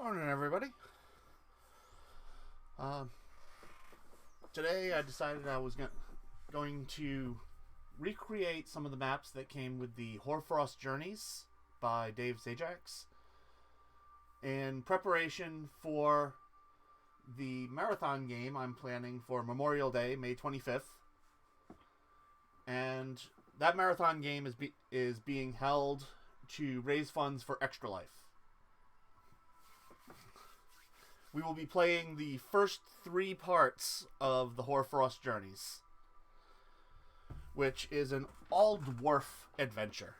Morning, everybody. Today I decided I was going to recreate some of the maps that came with the Hoarfrost Journeys by Dave Zajacs in preparation for the marathon game I'm planning for Memorial Day, May 25th. And that marathon game is being held to raise funds for Extra Life. We will be playing the first 3 parts of the Hoarfrost Journeys, which is an all-dwarf adventure.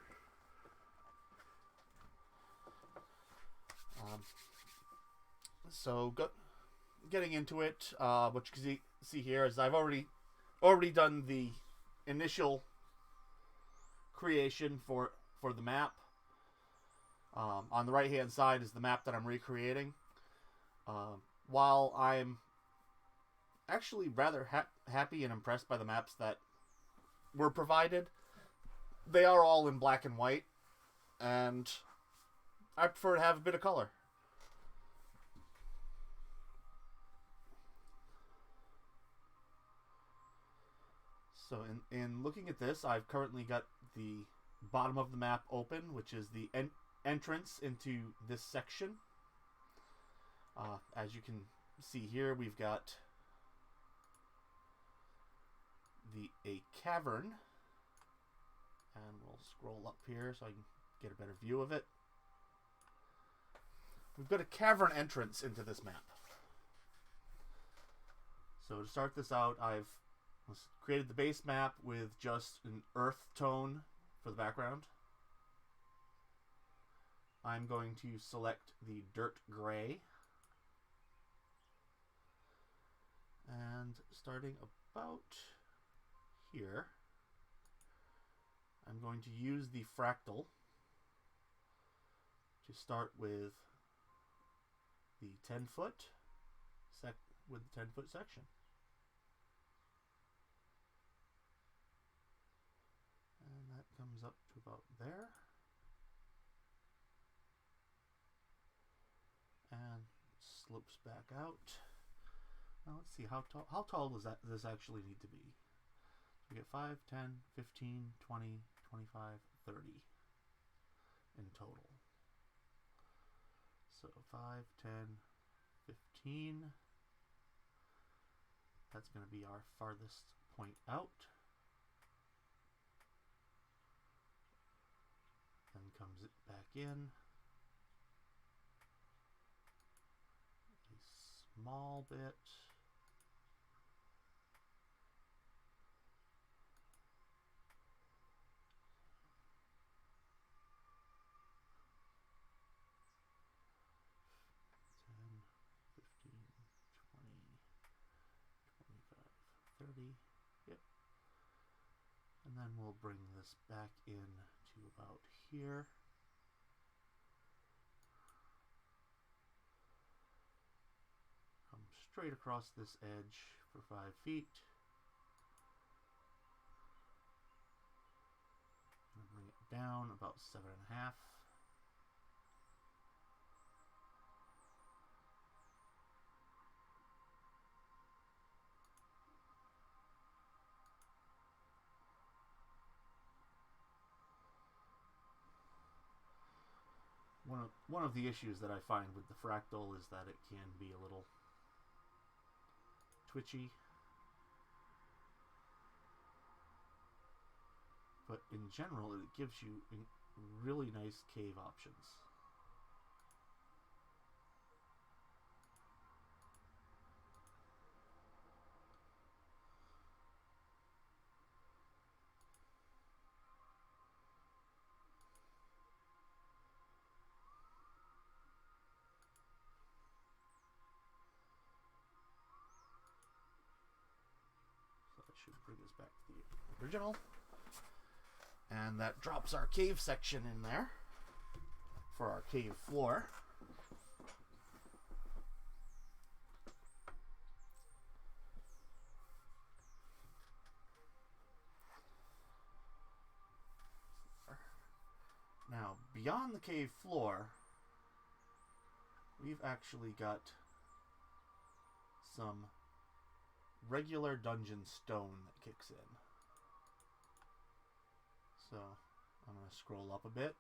Getting into it, what you can see here is I've already done the initial creation for the map. On the right-hand side is the map that I'm recreating. While I'm actually rather happy and impressed by the maps that were provided, they are all in black and white, and I prefer to have a bit of color. So in looking at this, I've currently got the bottom of the map open, which is the entrance into this section. As you can see here, we've got a cavern, and we'll scroll up here so I can get a better view of it. We've got a cavern entrance into this map. So to start this out, I've created the base map with just an earth tone for the background. I'm going to select the dirt gray. And starting about here, I'm going to use the fractal to start with the 10-foot with the 10-foot section. And that comes up to about there. And slopes back out. Now let's see, how tall does this actually need to be? We get 5, 10, 15, 20, 25, 30 in total. So 5, 10, 15. That's going to be our farthest point out. Then comes it back in. A small bit. Yep. And then we'll bring this back in to about here. Come straight across this edge for 5 feet. And bring it down about 7.5. One of the issues that I find with the fractal is that it can be a little twitchy. But in general, it gives you really nice cave options. Should bring us back to the original. And that drops our cave section in there for our cave floor. Now, beyond the cave floor, we've actually got some regular dungeon stone that kicks in. So I'm going to scroll up a bit.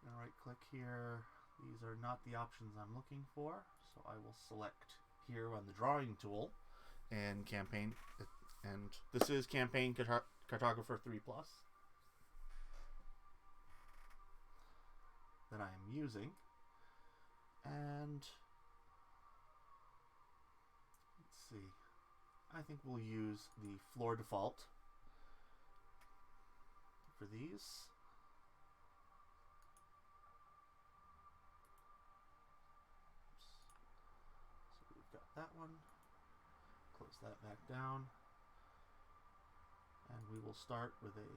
I'm going to right click here. These are not the options I'm looking for, so I will select here on the drawing tool and campaign, and this is Campaign Cartographer 3+ that I am using. And let's see, I think we'll use the floor default for these. So we've got that one. Close that back down. And we will start with a,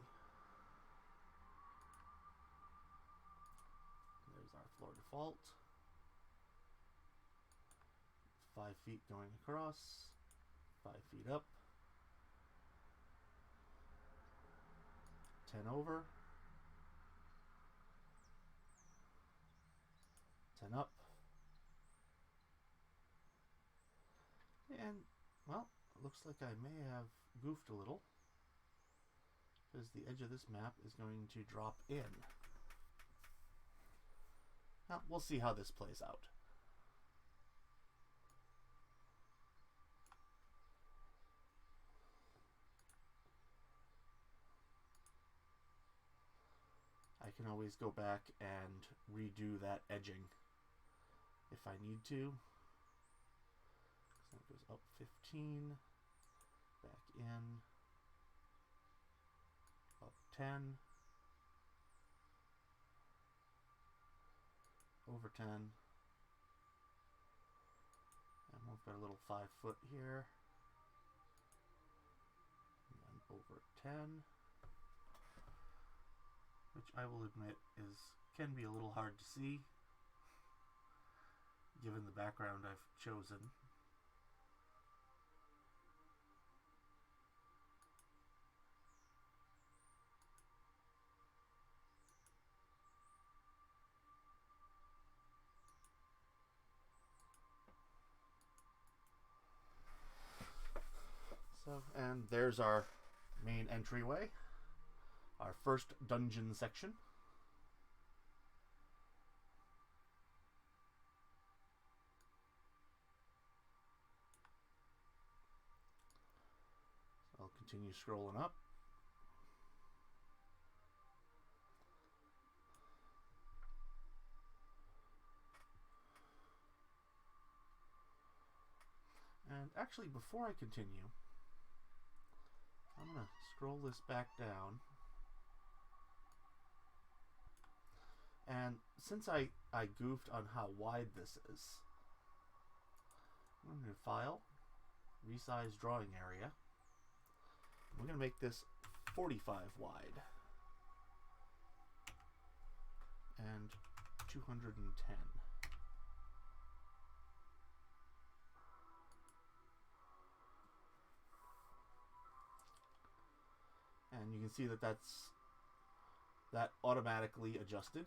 there's our floor default. 5 feet going across, 5 feet up, 10 over, 10 up, and, well, it looks like I may have goofed a little, because the edge of this map is going to drop in. Now, we'll see how this plays out. I can always go back and redo that edging if I need to. So it goes up 15, back in, up 10, over 10, and we've got a little 5 foot here, and then over 10. Which I will admit can be a little hard to see given the background I've chosen. So, and there's our main entryway. Our first dungeon section. So I'll continue scrolling up. And actually, before I continue, I'm going to scroll this back down. And since I goofed on how wide this is, I'm going to File, Resize Drawing Area. We're going to make this 45 wide and 210. And you can see that that automatically adjusted.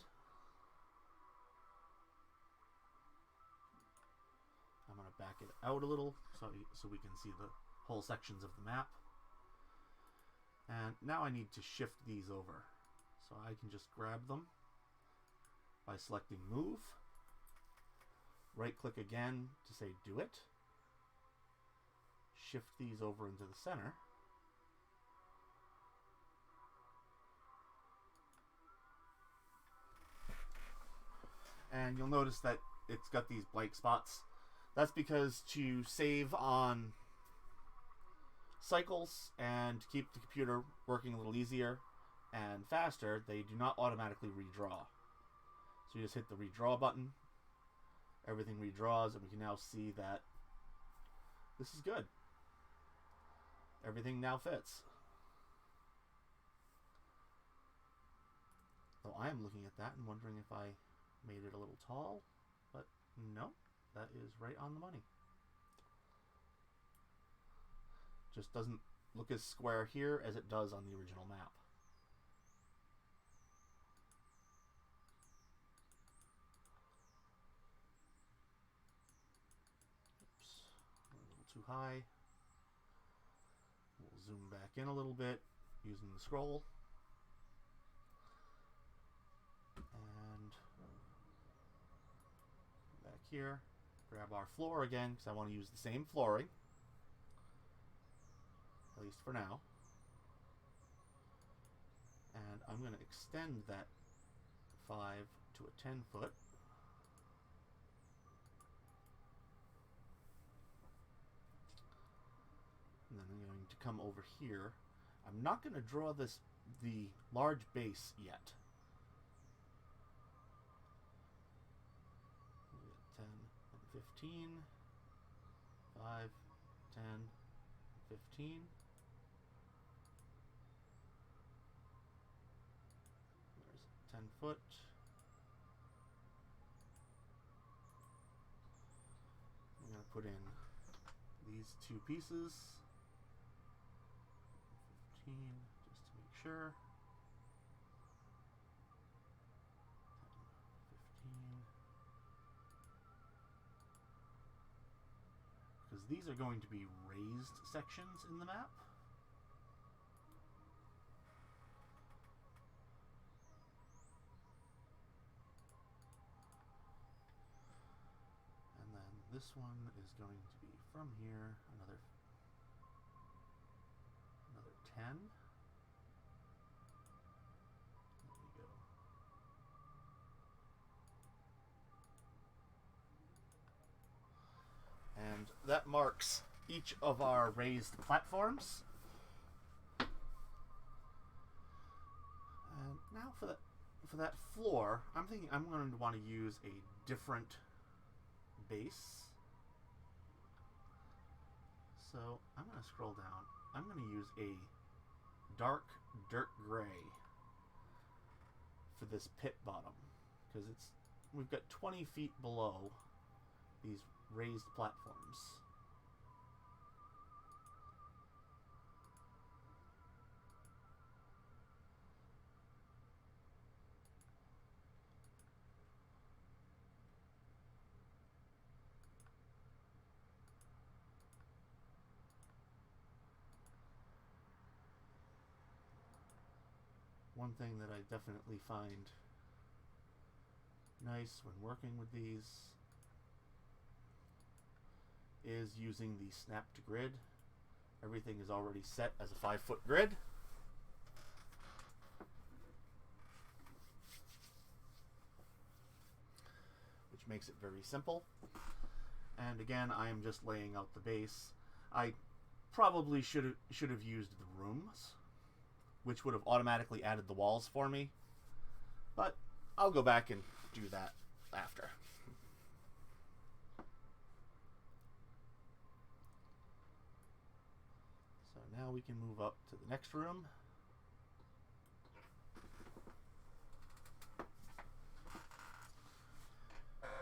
I'm going to back it out a little so we can see the whole sections of the map. And now I need to shift these over. So I can just grab them by selecting Move. Right click again to say Do It. Shift these over into the center. And you'll notice that it's got these blank spots. That's because to save on cycles and to keep the computer working a little easier and faster, they do not automatically redraw. So you just hit the redraw button, everything redraws, and we can now see that this is good. Everything now fits. So I am looking at that and wondering if I made it a little tall, but no. That is right on the money. Just doesn't look as square here as it does on the original map. high. We'll zoom back in a little bit using the scroll. And back here, grab our floor again because I want to use the same flooring, at least for now. And I'm going to extend that 5 to a 10 foot. And then I'm going to come over here. I'm not going to draw the large base yet. 10 and 15. 5, 10, 15. There's 10 foot. I'm going to put in these two pieces. 15, just to make sure. 10, 15. Because these are going to be raised sections in the map. And then this one is going to be from here, another 10. There we go. And that marks each of our raised platforms. And now for that floor, I'm thinking I'm going to want to use a different base. So I'm going to scroll down. I'm going to use a dark dirt gray for this pit bottom, because we've got 20 feet below these raised platforms. One thing that I definitely find nice when working with these is using the snapped grid. Everything is already set as a 5-foot grid. Which makes it very simple. And again, I am just laying out the base. I probably should have used the rooms, which would have automatically added the walls for me. But I'll go back and do that after. So now we can move up to the next room.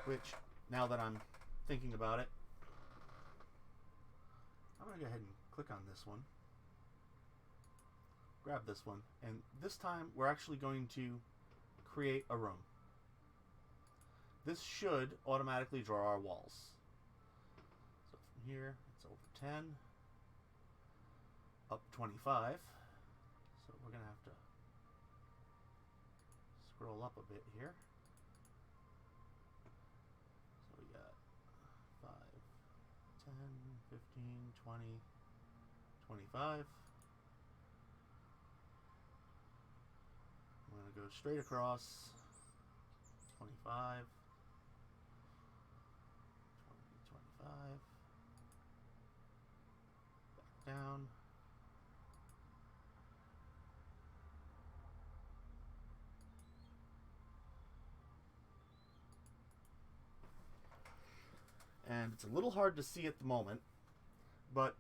Which, now that I'm thinking about it, I'm going to go ahead and click on this one. Grab this one, and this time we're actually going to create a room. This should automatically draw our walls. So from here, it's over 10, up 25. So we're going to have to scroll up a bit here. So we got 5, 10, 15, 20, 25. I'm going to go straight across, 25, 20, 25, back down, and it's a little hard to see at the moment, but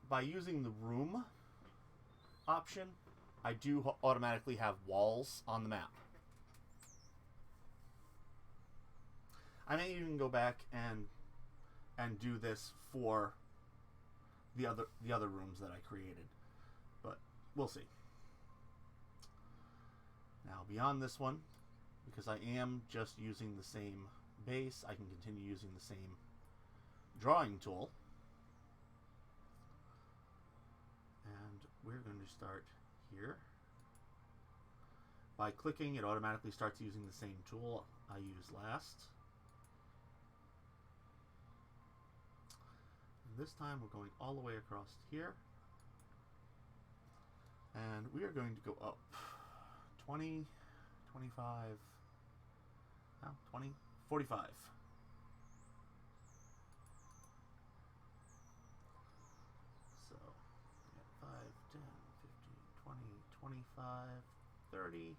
by using the room option, I do automatically have walls on the map. I may even go back and do this for the other rooms that I created, but we'll see. Now beyond this one, because I am just using the same base, I can continue using the same drawing tool. to start here. By clicking, it automatically starts using the same tool I used last. And this time we're going all the way across here. And we are going to go up 20, 25, 20, 45. So, we got 5, 10, 15, 20, 25, 30,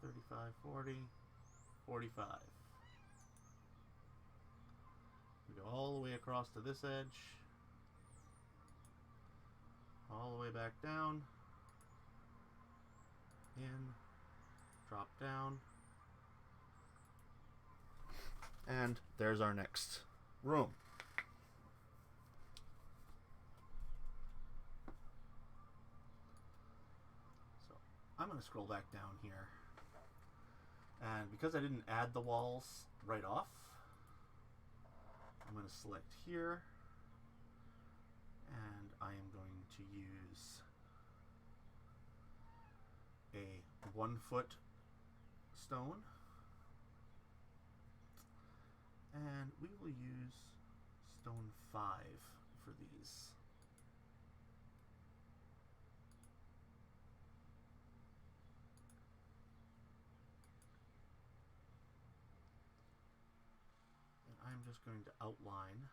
35, 40, 45. We go all the way across to this edge, all the way back down, in, drop down, and there's our next room. So I'm going to scroll back down here, and because I didn't add the walls right off, I'm going to select here, and I am going to use a 1 foot stone, and we will use stone 5 for these. And I'm just going to outline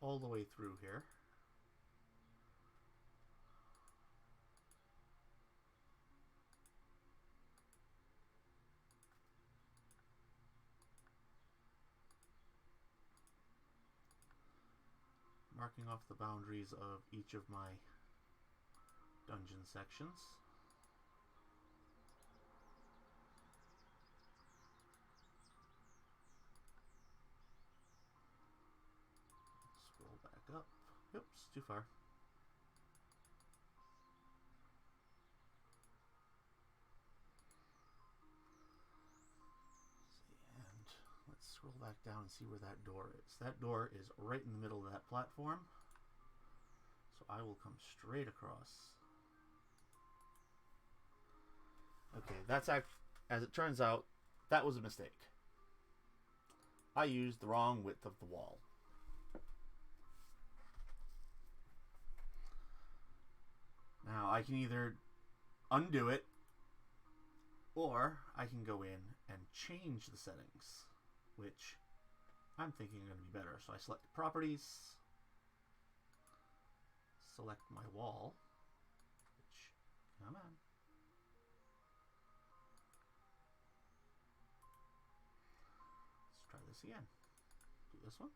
all the way through here. Marking off the boundaries of each of my dungeon sections. Scroll back up. Oops, too far. Let's scroll back down and see where that door is. That door is right in the middle of that platform. So I will come straight across. Okay, that's as it turns out, that was a mistake. I used the wrong width of the wall. Now I can either undo it, or I can go in and change the settings, which I'm thinking are going to be better. So I select properties, select my wall, which, come on. Let's try this again. Do this one.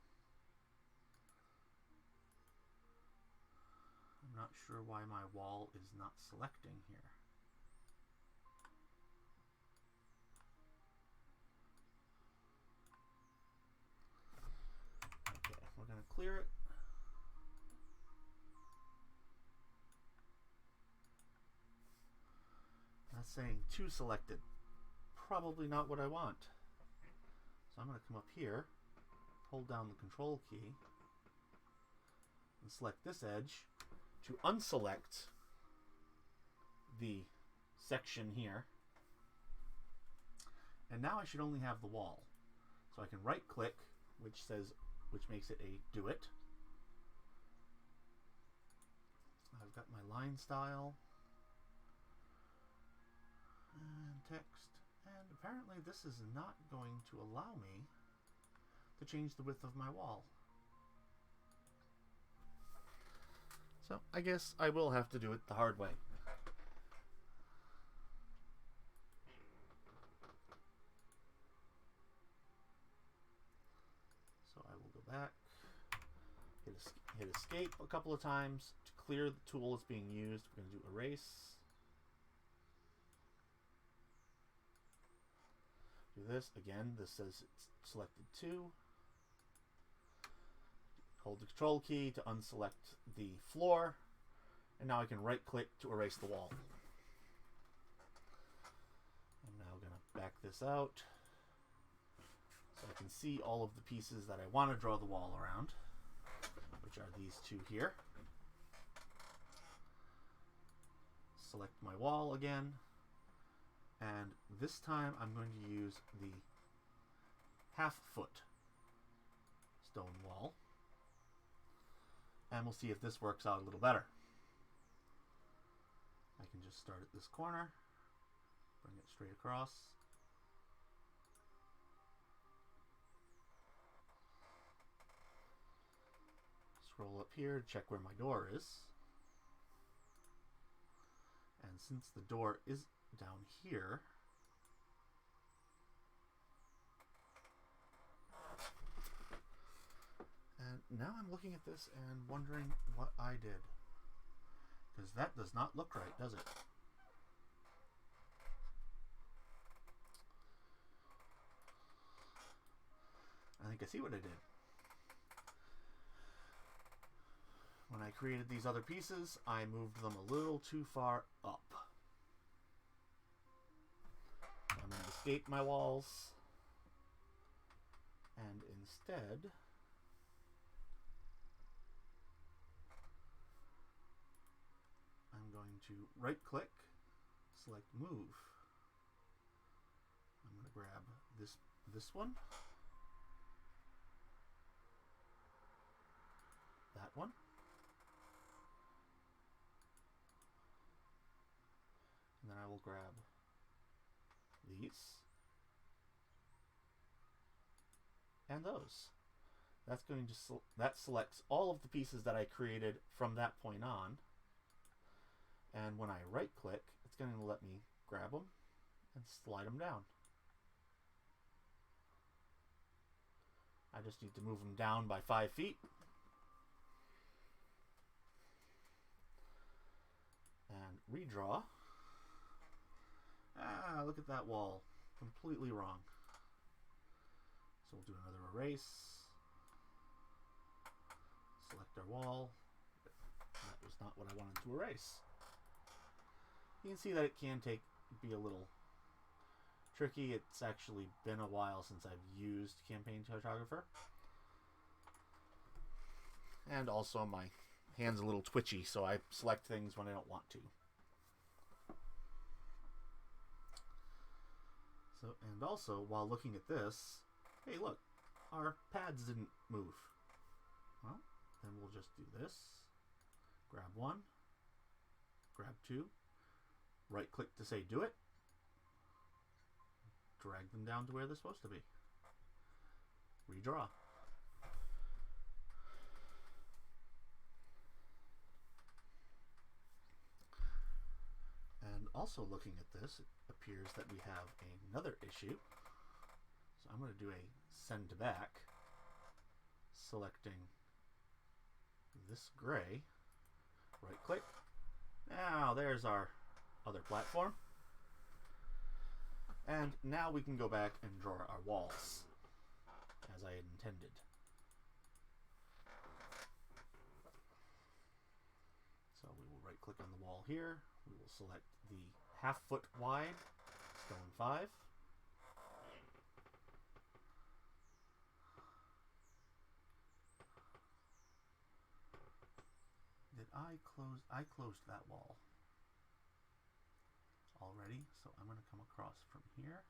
I'm not sure why my wall is not selecting here. Okay, we're going to clear it. That's saying 2 selected. Probably not what I want. So I'm going to come up here, hold down the control key, and select this edge to unselect the section here. And now I should only have the wall. So I can right click, which makes it a do it. I've got my line style and text, and apparently this is not going to allow me to change the width of my wall. So I guess I will have to do it the hard way. So I will go back, hit escape a couple of times to clear the tool that's being used. We're going to do erase. Do this again. This says it's selected 2. Hold the control key to unselect the floor, and now I can right click to erase the wall. I'm now going to back this out so I can see all of the pieces that I want to draw the wall around, which are these 2 here. select my wall again, and this time I'm going to use the half-foot stone wall, and we'll see if this works out a little better. I can just start at this corner, bring it straight across. Scroll up here to check where my door is. And since the door is down here, and now I'm looking at this and wondering what I did. Because that does not look right, does it? I think I see what I did. When I created these other pieces, I moved them a little too far up. I'm going to escape my walls, and instead I'm going to right click, select move. I'm going to grab this one, that one, and then I will grab these and those. That's going to that selects all of the pieces that I created from that point on. And when I right click, it's going to let me grab them and slide them down. I just need to move them down by 5 feet. And redraw. Ah, look at that wall. Completely wrong. So we'll do another erase. Select our wall. That was not what I wanted to erase. You can see that it can be a little tricky. It's actually been a while since I've used Campaign Cartographer. And also my hand's a little twitchy, so I select things when I don't want to. So, and also, while looking at this, hey look, our pads didn't move. Well, then we'll just do this. Grab one, grab two, right click to say do it, drag them down to where they're supposed to be. Redraw. And also looking at this, it appears that we have another issue. So I'm going to do a send to back, selecting this gray, right click. Now there's our other platform. And now we can go back and draw our walls as I had intended. So we will right click on the wall here. We will select the half-foot wide stone 5. Did I closed that wall already, so I'm going to come across from here.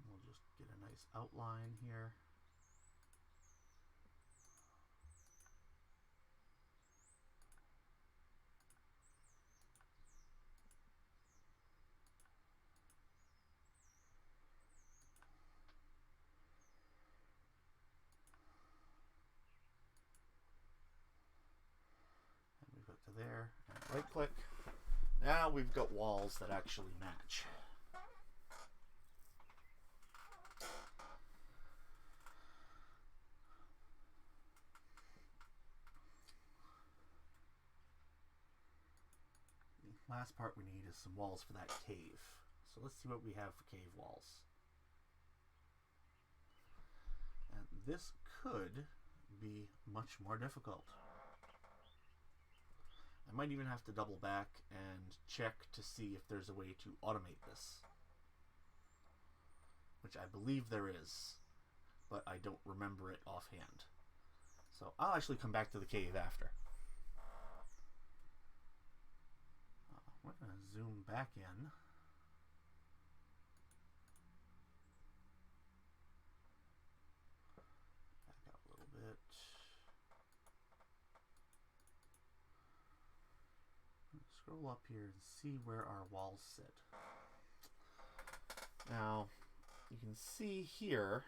We'll just get a nice outline here. And we go to there, and right click. Now we've got walls that actually match. Last part we need is some walls for that cave. So let's see what we have for cave walls. And this could be much more difficult. I might even have to double back and check to see if there's a way to automate this, which I believe there is, but I don't remember it offhand. So I'll actually come back to the cave after. We're going to zoom back in. Back out a little bit. Scroll up here and see where our walls sit. Now, you can see here,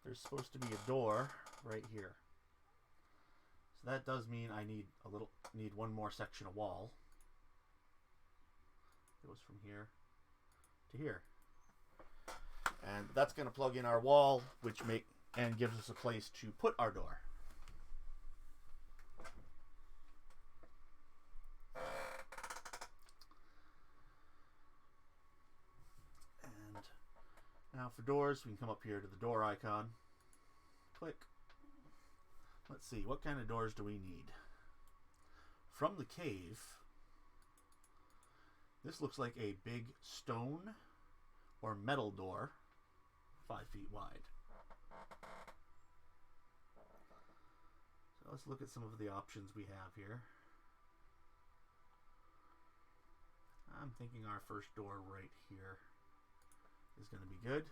there's supposed to be a door right here. So that does mean I need one more section of wall. It goes from here to here. And that's going to plug in our wall, and gives us a place to put our door. And now for doors, we can come up here to the door icon. Click. Let's see, what kind of doors do we need? From the cave, this looks like a big stone or metal door, 5 feet wide. So let's look at some of the options we have here. I'm thinking our first door right here is going to be good.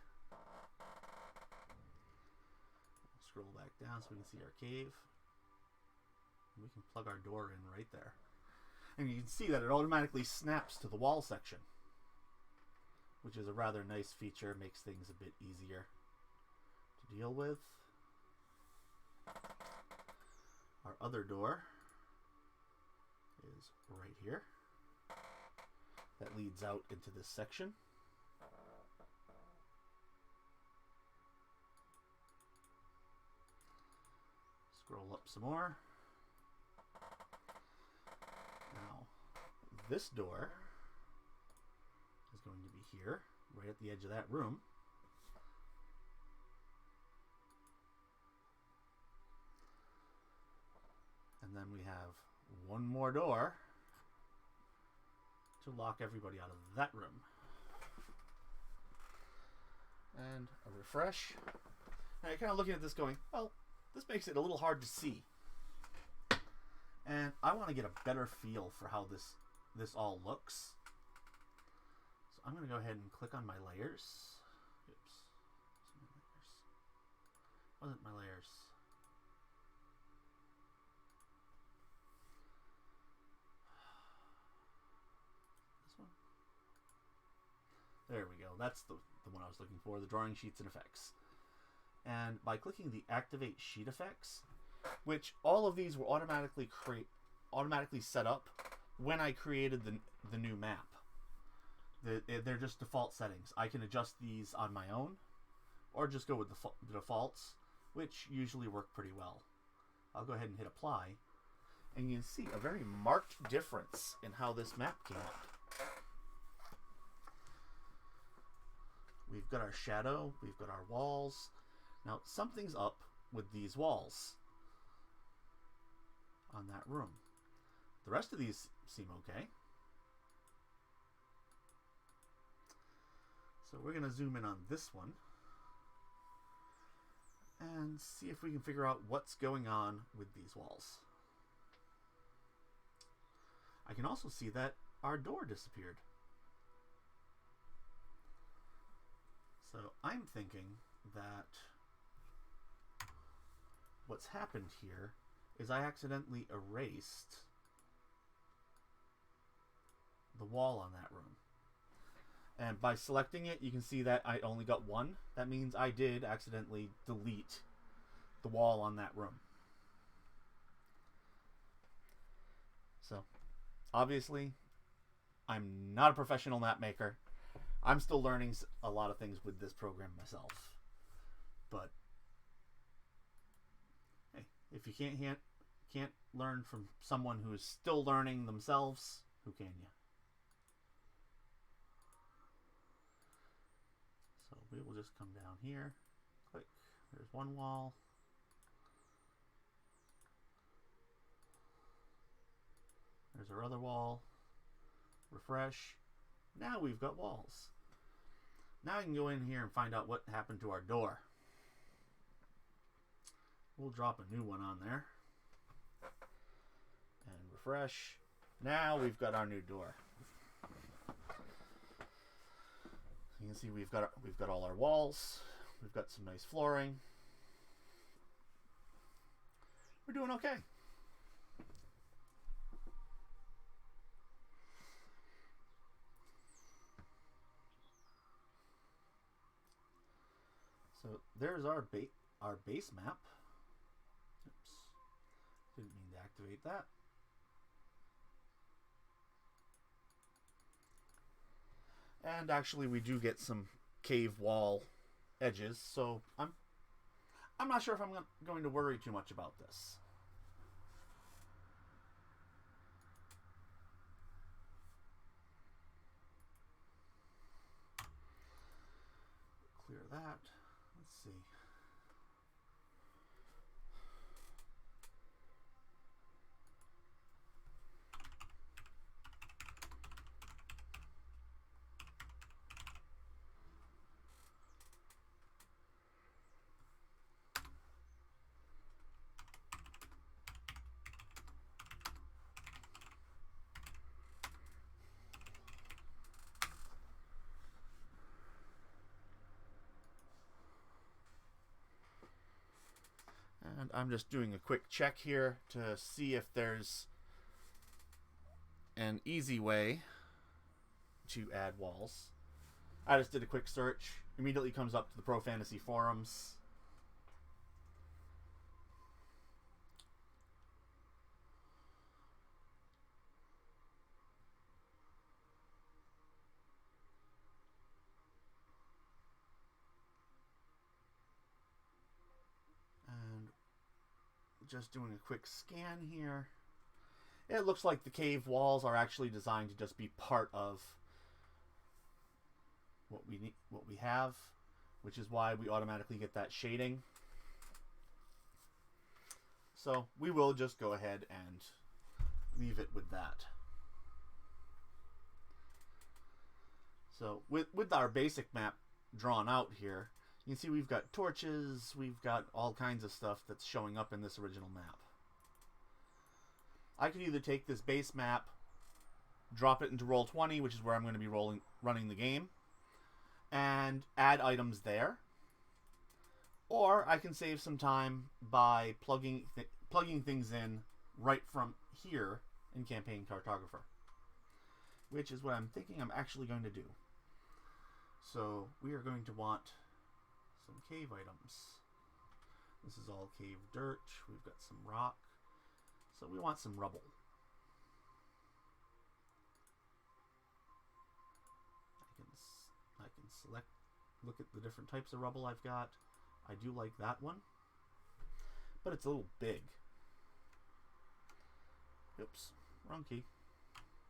Scroll back down so we can see our cave. And we can plug our door in right there. And you can see that it automatically snaps to the wall section, which is a rather nice feature, makes things a bit easier to deal with. Our other door is right here. That leads out into this section. Scroll up some more. Now, this door is going to be here, right at the edge of that room. And then we have one more door to lock everybody out of that room. And a refresh. Now you're kind of looking at this going, well, this makes it a little hard to see. And I want to get a better feel for how this all looks. So I'm going to go ahead and click on my layers. Oops. Wasn't my layers. This one? There we go. That's the one I was looking for, the drawing sheets and effects. And by clicking the activate sheet effects, which all of these were automatically set up when I created the new map. They're just default settings. I can adjust these on my own, or just go with the defaults, which usually work pretty well. I'll go ahead and hit apply, and you can see a very marked difference in how this map came out. We've got our shadow, we've got our walls. Now, something's up with these walls on that room. The rest of these seem okay. So we're going to zoom in on this one and see if we can figure out what's going on with these walls. I can also see that our door disappeared. So I'm thinking that what's happened here is I accidentally erased the wall on that room. And by selecting it, you can see that I only got one. That means I did accidentally delete the wall on that room. So, obviously, I'm not a professional map maker. I'm still learning a lot of things with this program myself. But hey, if you can't learn from someone who's still learning themselves, who can you? So we will just come down here, click, there's one wall. There's our other wall. Refresh. Now we've got walls. Now I can go in here and find out what happened to our door. We'll drop a new one on there. And refresh. Now we've got our new door. You can see we've got all our walls. We've got some nice flooring. We're doing okay. So there's our base map. Oops. Didn't mean to activate that. And actually we do get some cave wall edges, so I'm not sure if I'm going to worry too much about this. Clear that. Let's see. And I'm just doing a quick check here to see if there's an easy way to add walls. I just did a quick search. Immediately comes up to the Pro Fantasy forums. Just doing a quick scan here. It looks like the cave walls are actually designed to just be part of what we have, which is why we automatically get that shading. So we will just go ahead and leave it with that. So with our basic map drawn out here, you can see we've got torches, we've got all kinds of stuff that's showing up in this original map. I could either take this base map, drop it into Roll20, which is where I'm going to be running the game, and add items there. Or I can save some time by plugging things in right from here in Campaign Cartographer, which is what I'm thinking I'm actually going to do. So we are going to want some cave items. This is all cave dirt. We've got some rock. So we want some rubble. I can select, look at the different types of rubble I've got. I do like that one, but it's a little big. Oops, wrong key.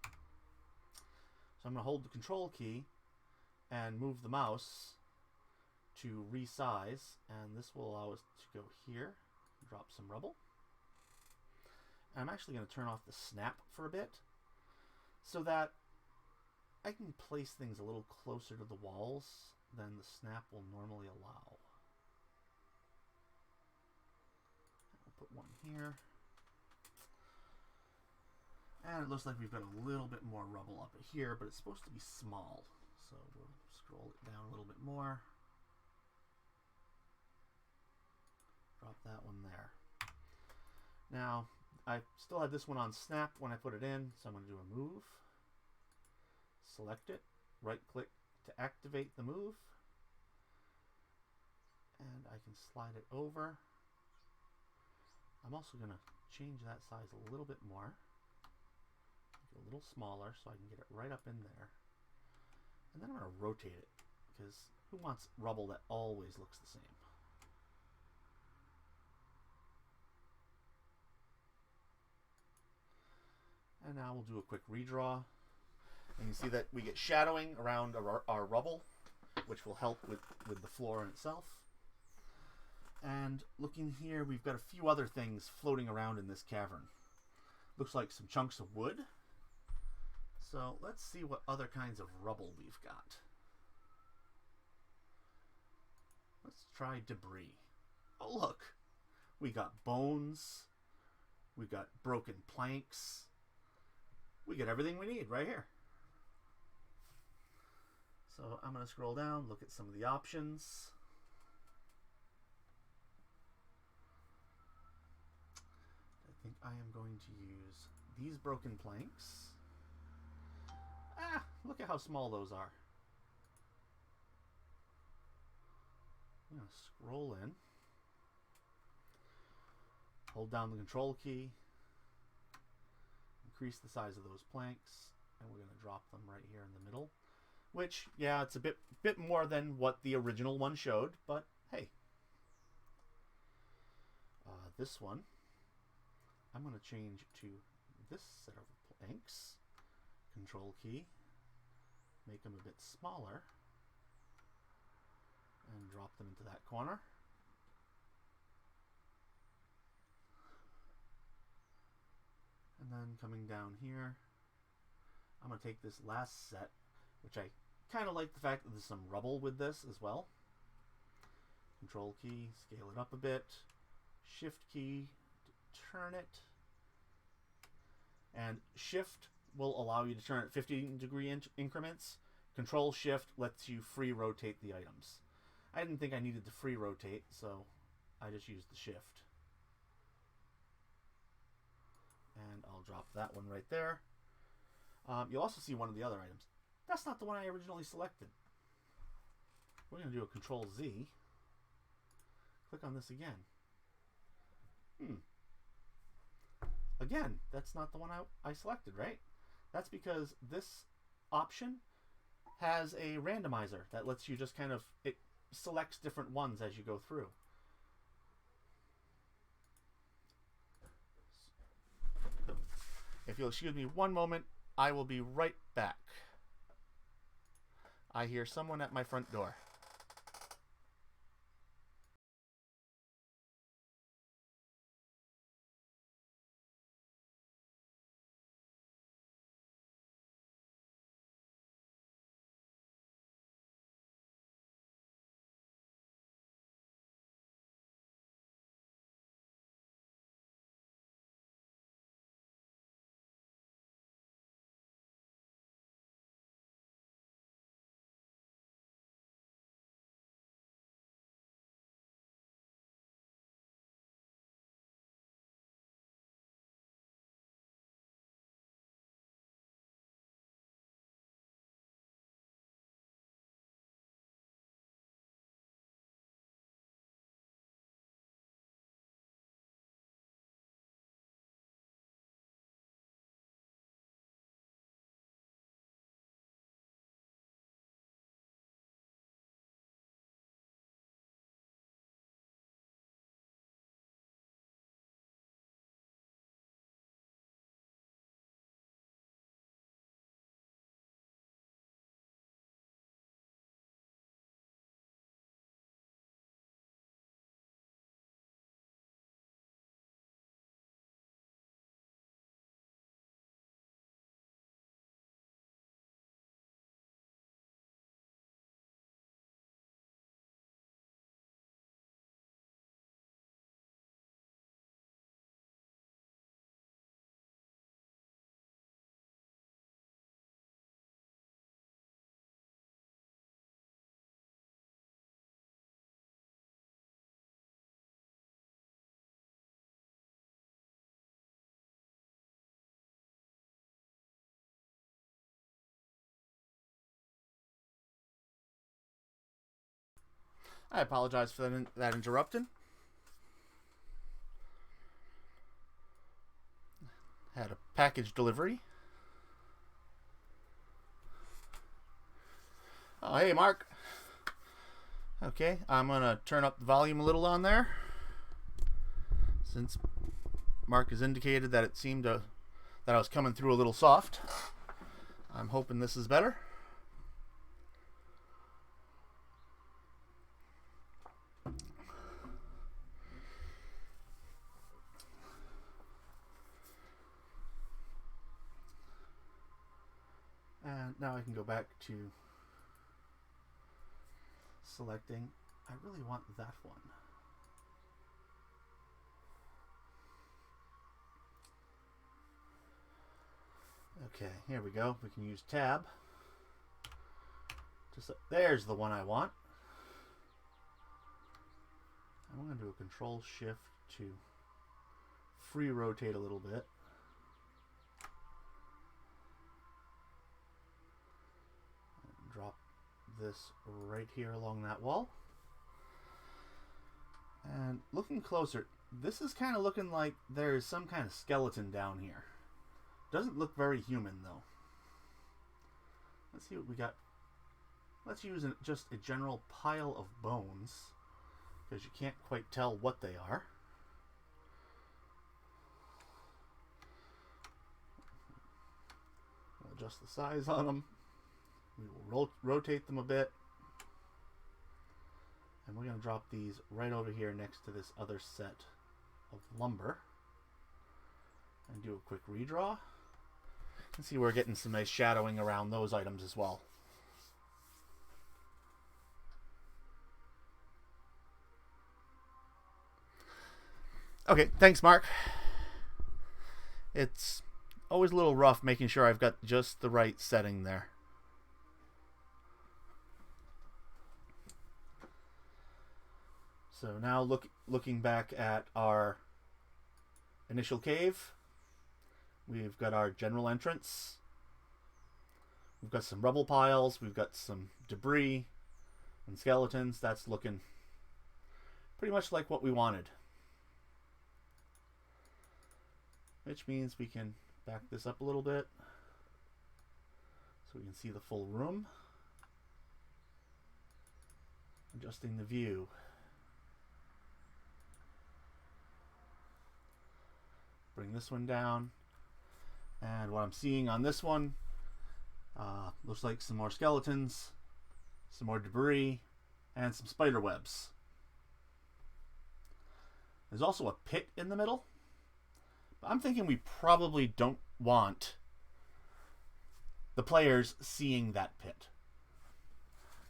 So I'm going to hold the control key and move the mouse to resize, and this will allow us to go here, drop some rubble. And I'm actually going to turn off the snap for a bit so that I can place things a little closer to the walls than the snap will normally allow. I'll put one here. And it looks like we've got a little bit more rubble up here, but it's supposed to be small. So we'll scroll it down a little bit more. Drop that one there. Now, I still had this one on snap when I put it in, so I'm going to do a move. Select it, right click to activate the move. And I can slide it over. I'm also going to change that size a little bit more. Make it a little smaller so I can get it right up in there. And then I'm going to rotate it, because who wants rubble that always looks the same? And now we'll do a quick redraw. And you see that we get shadowing around our rubble, which will help with the floor in itself. And looking here, we've got a few other things floating around in this cavern. Looks like some chunks of wood So let's see what other kinds of rubble we've got. Let's try debris. Oh, look. We got bones. We got broken planks. We get everything we need right here. So I'm going to scroll down, look at some of the options. I think I am going to use these broken planks. Ah, look at how small those are. I'm going to scroll in. Hold down the control key. Increase the size of those planks. And we're going to drop them right here in the middle. Which, yeah, it's a bit more than what the original one showed, but hey. This one, I'm going to change to this set of planks. Control key. Make them a bit smaller. And drop them into that corner. And then coming down here, I'm going to take this last set, which I kind of like the fact that there's some rubble with this as well. Control key, scale it up a bit. Shift key to turn it. And shift will allow you to turn it 15-degree increments. Control shift lets you free rotate the items. I didn't think I needed to free rotate, so I just used the shift. And I'll drop that one right there. You'll also see one of the other items. That's not the one I originally selected. We're going to do a Control Z. Click on this again. Again, that's not the one I selected, right? That's because this option has a randomizer that lets you just kind of, it selects different ones as you go through. If you'll excuse me one moment, I will be right back. I hear someone at my front door. I apologize for that interruption. Had a package delivery. Oh, hey, Mark. Okay, I'm going to turn up the volume a little on there. Since Mark has indicated that it seemed that I was coming through a little soft. I'm hoping this is better. now I can go back to selecting. I really want that one. Okay, here we go. We can use tab. There's the one I want. I'm going to do a control shift to free rotate a little bit. And drop this right here along that wall. And looking closer, this is kind of looking like there's some kind of skeleton down here. Doesn't look very human though. Let's see what we got. Let's use just a general pile of bones, because you can't quite tell what they are. We'll adjust the size on them. We will rotate them a bit. And we're going to drop these right over here next to this other set of lumber. And do a quick redraw. And see, we're getting some nice shadowing around those items as well. Okay, thanks, Mark. It's always a little rough making sure I've got just the right setting there. So now looking back at our initial cave, we've got our general entrance. We've got some rubble piles. We've got some debris and skeletons. That's looking pretty much like what we wanted. Which means we can back this up a little bit so we can see the full room. Adjusting the view. Bring this one down. And what I'm seeing on this one looks like some more skeletons, some more debris, and some spider webs. There's also a pit in the middle. I'm thinking we probably don't want the players seeing that pit.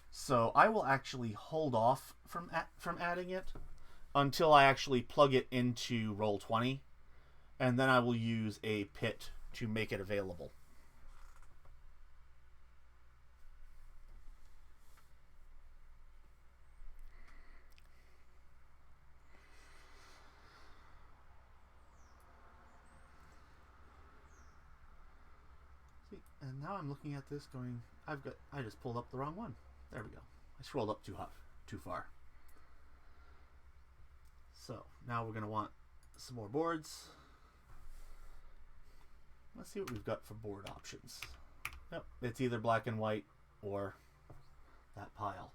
So I will actually hold off from adding it until I actually plug it into Roll20, and then I will use a pit to make it available. And now I'm looking at this going, I just pulled up the wrong one. There we go. I scrolled up too far. So now we're going to want some more boards. Let's see what we've got for board options. Yep, it's either black and white or that pile.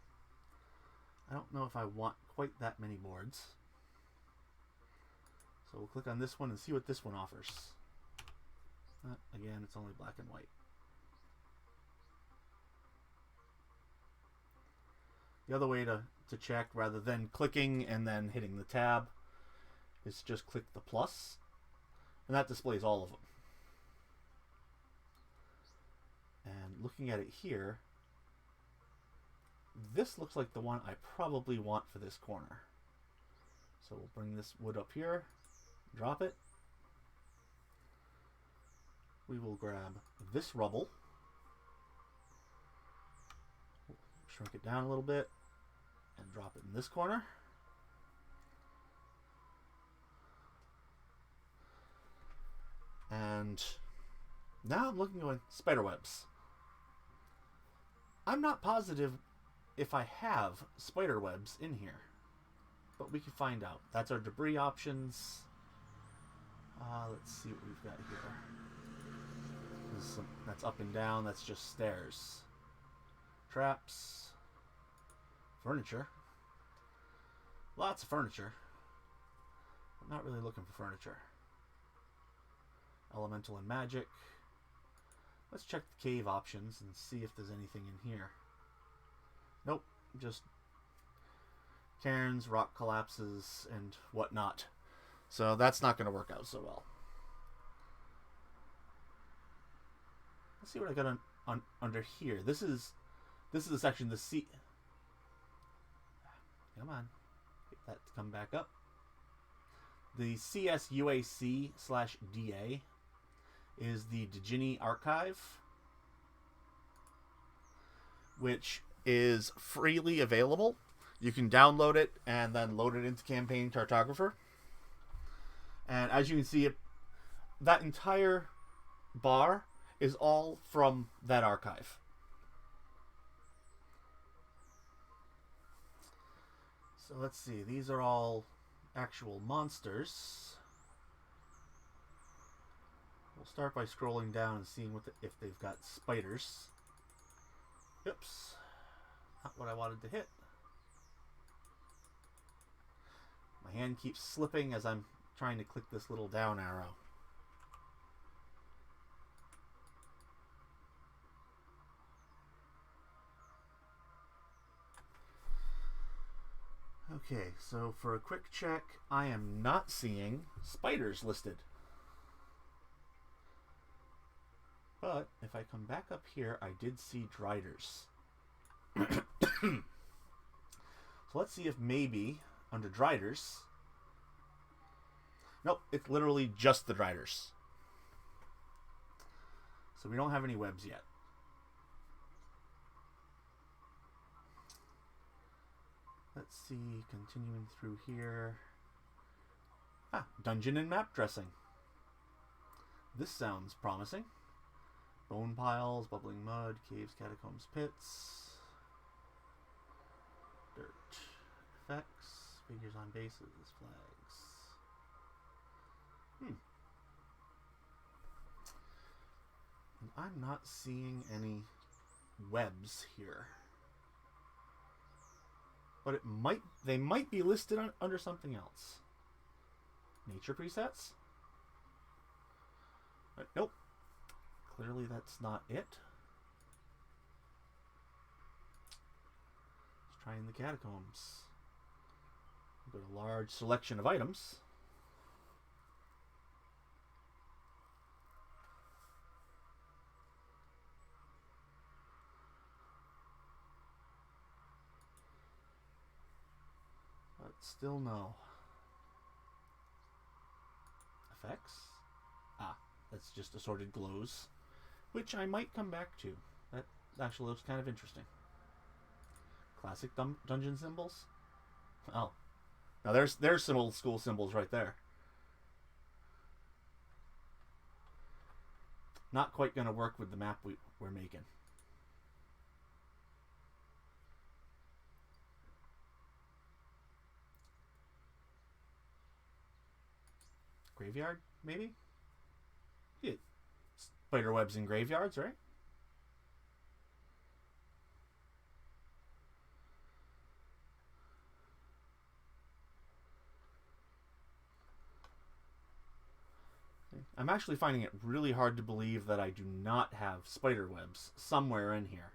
I don't know if I want quite that many boards. So we'll click on this one and see what this one offers. Again, it's only black and white. The other way to check, rather than clicking and then hitting the tab, is just click the plus, and that displays all of them. And looking at it here, this looks like the one I probably want for this corner. So we'll bring this wood up here, drop it. We will grab this rubble, shrink it down a little bit, and drop it in this corner. And now I'm looking at spider webs. I'm not positive if I have spider webs in here, but we can find out. That's our debris options. Let's see what we've got here. That's up and down. That's just stairs. Traps. Furniture. Lots of furniture. I'm not really looking for furniture. Elemental and magic. Let's check the cave options and see if there's anything in here. Nope. Just cairns, rock collapses, and whatnot. So that's not going to work out so well. Let's see what I got under here. This is the section, the C. Come on, get that to come back up. The CSUAC/DA is the Djinni archive, which is freely available. You can download it and then load it into Campaign Cartographer. And as you can see, that entire bar is all from that archive. So let's see, these are all actual monsters. We'll start by scrolling down and seeing if they've got spiders. Oops, not what I wanted to hit. My hand keeps slipping as I'm trying to click this little down arrow. Okay, so for a quick check, I am not seeing spiders listed. But if I come back up here, I did see driders. So let's see if maybe under driders... Nope, it's literally just the driders. So we don't have any webs yet. Let's see, continuing through here. Dungeon and map dressing. This sounds promising. Bone piles, bubbling mud, caves, catacombs, pits. Dirt. Effects, figures on bases, flags. And I'm not seeing any webs here. But they might be listed under something else. Nature presets? Nope. Clearly that's not it. Let's try in the catacombs. We've got a large selection of items. But still no. Effects? That's just assorted glows, which I might come back to. That actually looks kind of interesting. Classic dungeon symbols? Oh. Now there's some old school symbols right there. Not quite going to work with the map we're making. Graveyard, maybe? Yeah. Spider webs in graveyards, right? I'm actually finding it really hard to believe that I do not have spider webs somewhere in here.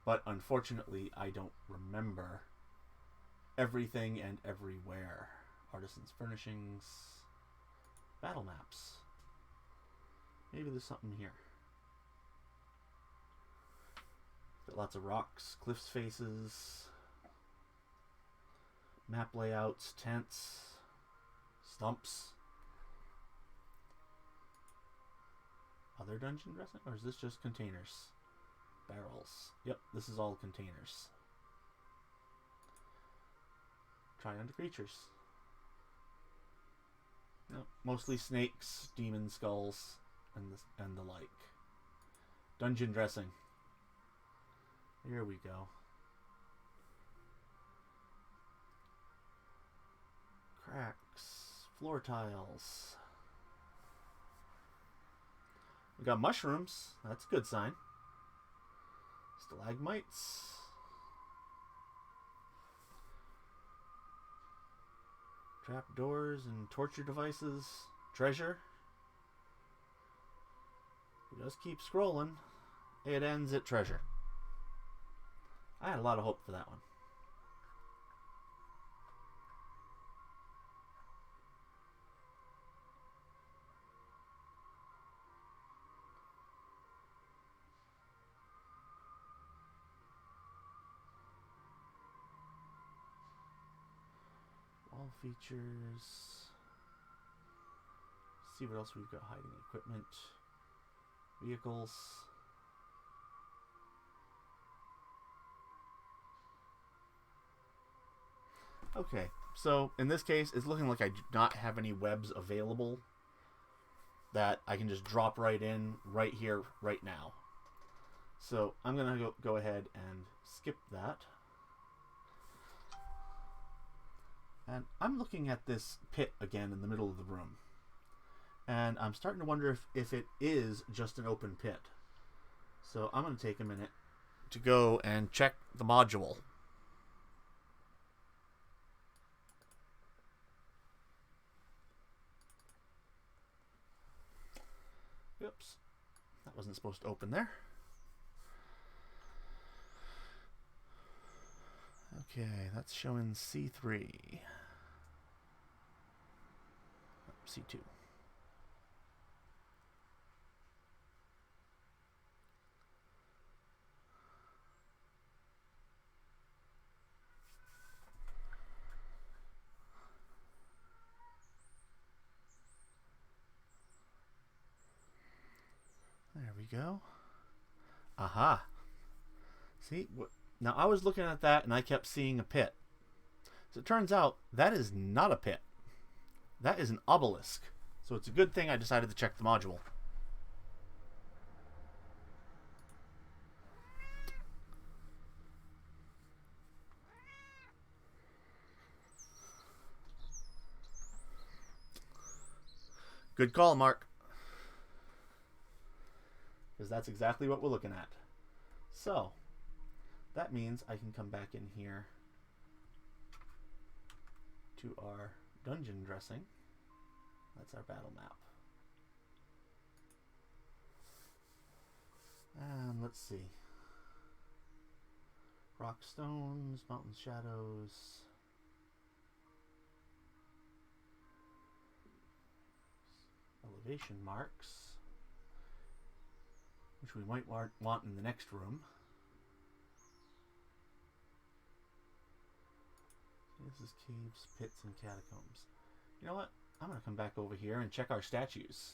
But unfortunately, I don't remember everything and everywhere. Artisan's furnishings, battle maps. Maybe there's something here. Got lots of rocks, cliffs faces, map layouts, tents, stumps. Other dungeon dressing? Or is this just containers? Barrels. Yep, this is all containers. Try under creatures. Nope, mostly snakes, demon skulls, and the like. Dungeon dressing. Here we go. Cracks. Floor tiles. We got mushrooms. That's a good sign. Stalagmites. Trapdoors and torture devices. Treasure. We just keep scrolling. It ends at treasure. I had a lot of hope for that one. features. See what else we've got hiding. Equipment. Vehicles. Okay, so in this case, it's looking like I do not have any webs available that I can just drop right in right here, right now. So I'm going to go ahead and skip that. And I'm looking at this pit again in the middle of the room. And I'm starting to wonder if it is just an open pit. So I'm going to take a minute to go and check the module. Oops, that wasn't supposed to open there. Okay, that's showing C3. C2. There we go. Aha. See, now I was looking at that and I kept seeing a pit. So it turns out that is not a pit. That is an obelisk. So it's a good thing I decided to check the module. Good call, Mark. Because that's exactly what we're looking at. So, that means I can come back in here to our dungeon dressing. That's our battle map. And let's see. Rock stones, mountain shadows. Elevation marks, which we might want in the next room. This is caves, pits, and catacombs. You know what? I'm going to come back over here and check our statues.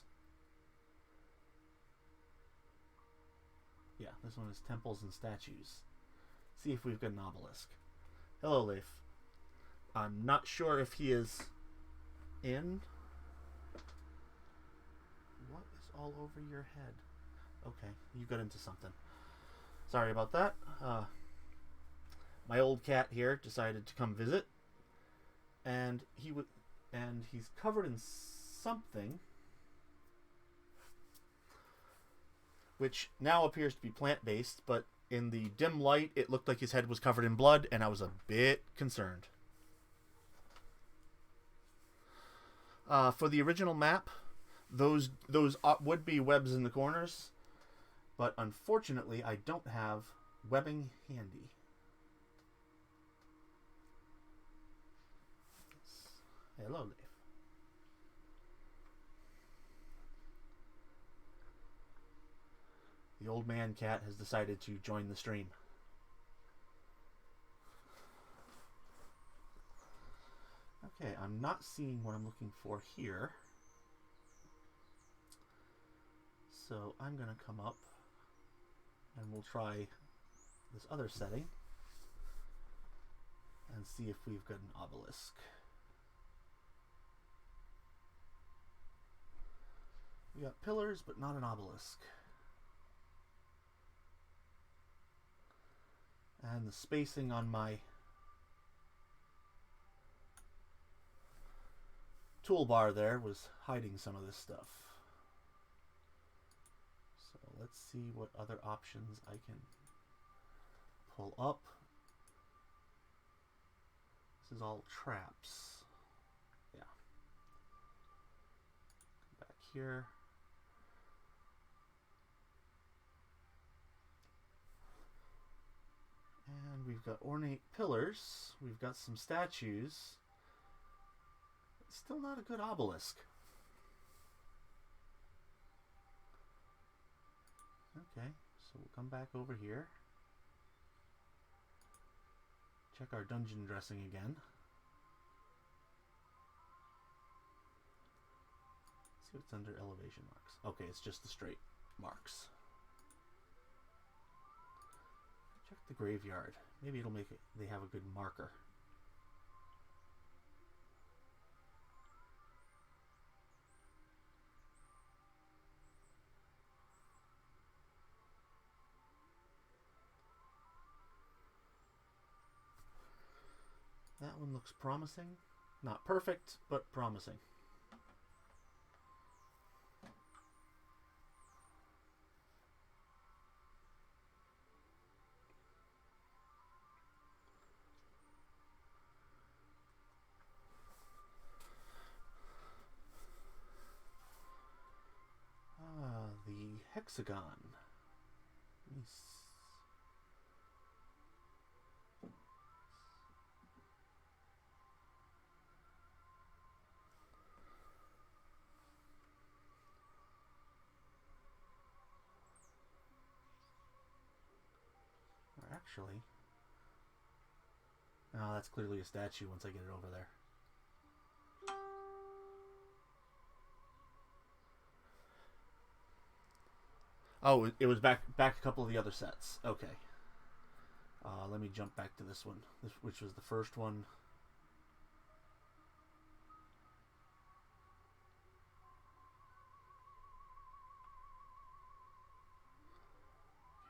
Yeah, this one is temples and statues. See if we've got an obelisk. Hello, Leif. I'm not sure if he is in. What is all over your head? Okay, you got into something. Sorry about that. My old cat here decided to come visit, and he's covered in something, which now appears to be plant-based, but in the dim light, it looked like his head was covered in blood, and I was a bit concerned. For the original map, those would be webs in the corners, but unfortunately, I don't have webbing handy. Hello, Leif. The old man cat has decided to join the stream. Okay, I'm not seeing what I'm looking for here. So I'm going to come up and we'll try this other setting and see if we've got an obelisk. We got pillars, but not an obelisk. And the spacing on my toolbar there was hiding some of this stuff. So let's see what other options I can pull up. This is all traps. Yeah. Come back here. And we've got ornate pillars. We've got some statues. It's still not a good obelisk. Okay, so we'll come back over here. Check our dungeon dressing again. See what's under elevation marks. Okay, it's just the straight marks. Check the graveyard. Maybe it'll make it. They have a good marker. That one looks promising. Not perfect, but promising. The hexagon. Actually, oh, that's clearly a statue once I get it over there. Oh, it was back a couple of the other sets. Okay. Let me jump back to this one, which was the first one.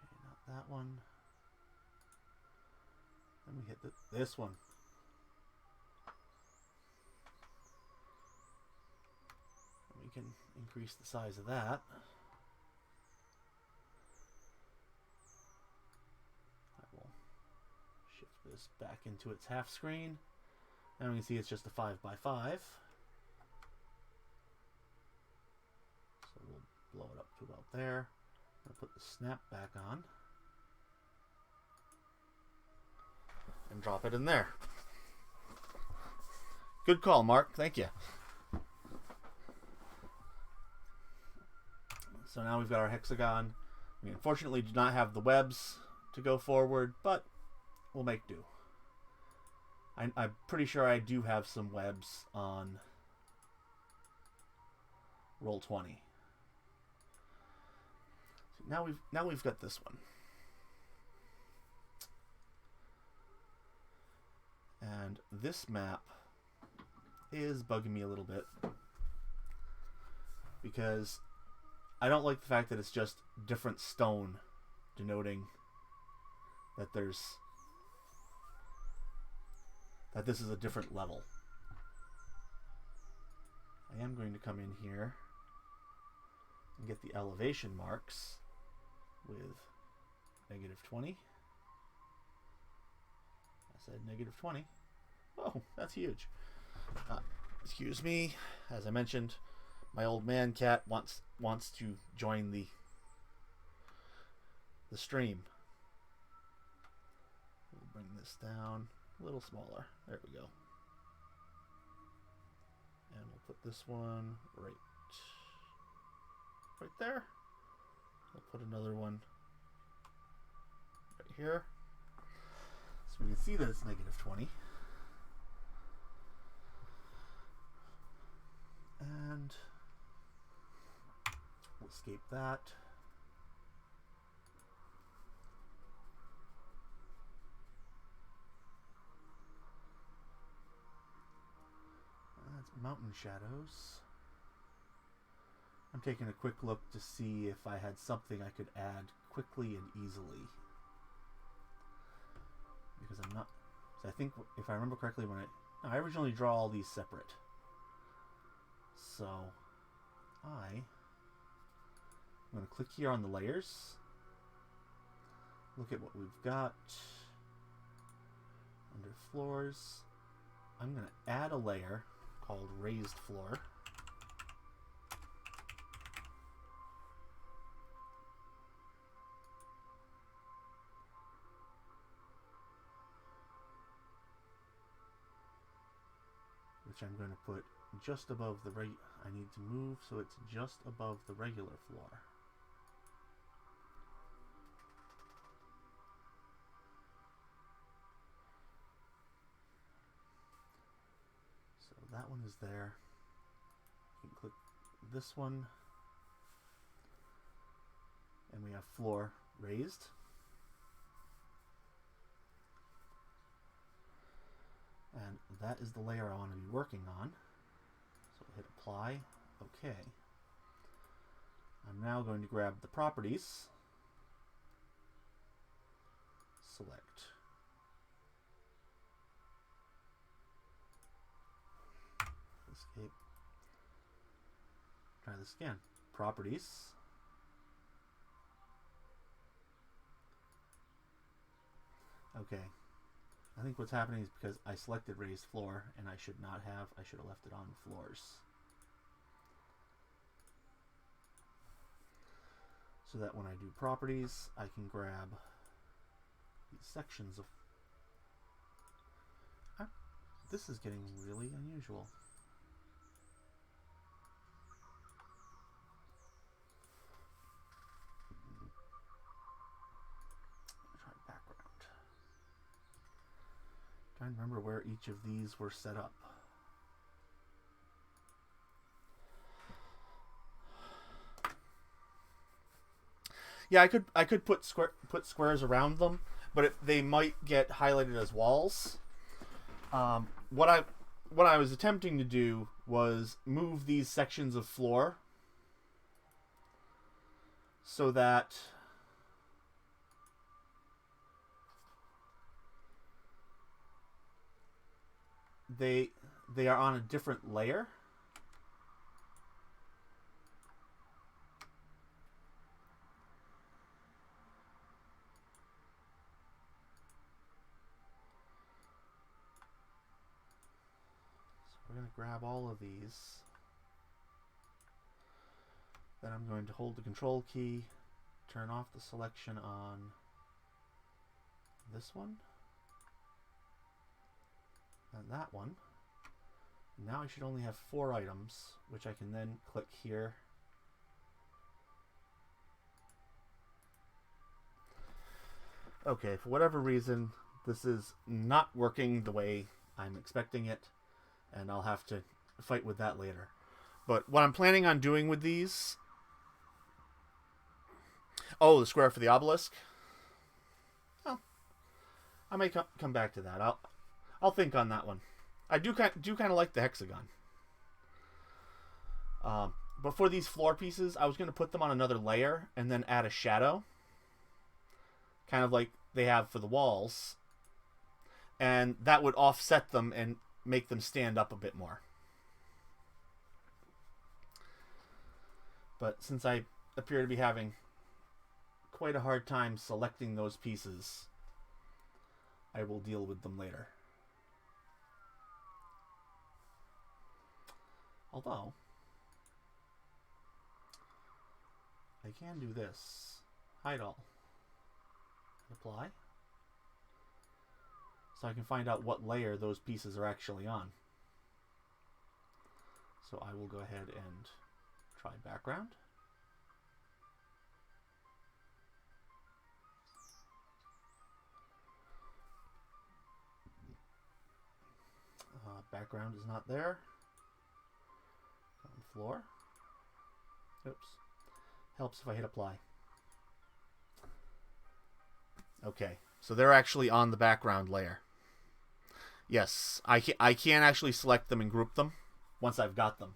Okay, not that one. Then we hit this one. And we can increase the size of that. This back into its half screen, and we can see it's just a 5x5. So we'll blow it up to about there. I'll put the snap back on and drop it in there. Good call, Mark. Thank you. So now we've got our hexagon. We unfortunately do not have the webs to go forward, but we'll make do. I'm pretty sure I do have some webs on Roll20. So now we've got this one. And this map is bugging me a little bit because I don't like the fact that it's just different stone denoting that this is a different level. I am going to come in here and get the elevation marks with -20. I said -20. Oh, that's huge. Excuse me. As I mentioned, my old man cat wants to join the stream. We'll bring this down a little smaller. There we go. And we'll put this one right there. We'll put another one right here. So we can see that it's -20. And we'll escape that. That's mountain shadows. I'm taking a quick look to see if I had something I could add quickly and easily. Because I'm not... So I think, if I remember correctly, when I originally draw all these separate. So I'm going to click here on the layers. Look at what we've got. Under floors, I'm going to add a layer called raised floor. Which I'm going to put just above the I need to move so it's just above the regular floor. So that one is there. You can click this one. And we have floor raised. And that is the layer I want to be working on. So hit apply, okay. I'm now going to grab the properties, select. Escape. Try this again. Properties. Okay. I think what's happening is because I selected raised floor and I should not have. I should have left it on floors. So that when I do properties, I can grab these sections of... This is getting really unusual. Try background. Trying to remember where each of these were set up. Yeah, I could put squares around them, but they might get highlighted as walls. What I was attempting to do was move these sections of floor so that they are on a different layer. We're going to grab all of these. Then I'm going to hold the control key, turn off the selection on this one, and that one. Now I should only have 4 items, which I can then click here. Okay, for whatever reason, this is not working the way I'm expecting it. And I'll have to fight with that later. But what I'm planning on doing with these... Oh, the square for the obelisk? Well, I may come back to that. I'll think on that one. I do kind of like the hexagon. But for these floor pieces, I was going to put them on another layer and then add a shadow. Kind of like they have for the walls. And that would offset them and make them stand up a bit more. But since I appear to be having quite a hard time selecting those pieces, I will deal with them later. Although, I can do this. Hide all. Apply. So I can find out what layer those pieces are actually on. So I will go ahead and try background. Background is not there. On floor. Oops. Helps if I hit apply. Okay, so they're actually on the background layer. Yes, I can actually select them and group them once I've got them.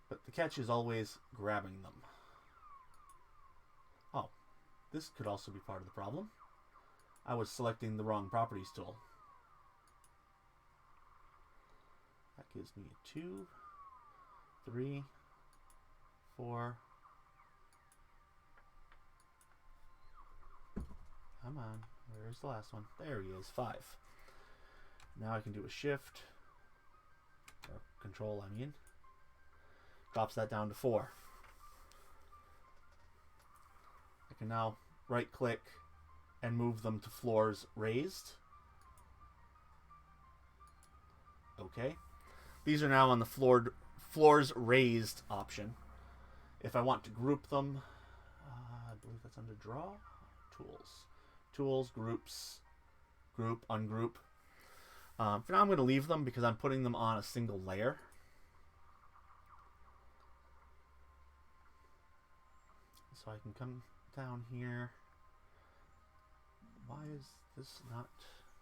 But the catch is always grabbing them. Oh, this could also be part of the problem. I was selecting the wrong properties tool. That gives me a 2, 3, 4. Come on. Where's the last one? There he is. 5. Now I can do a shift. Or control, I mean. Drops that down to 4. I can now right click and move them to floors raised. Okay. These are now on the floors raised option. If I want to group them, I believe that's under draw. Tools. Tools, groups, group, ungroup. For now, I'm going to leave them because I'm putting them on a single layer. So I can come down here. Why is this not...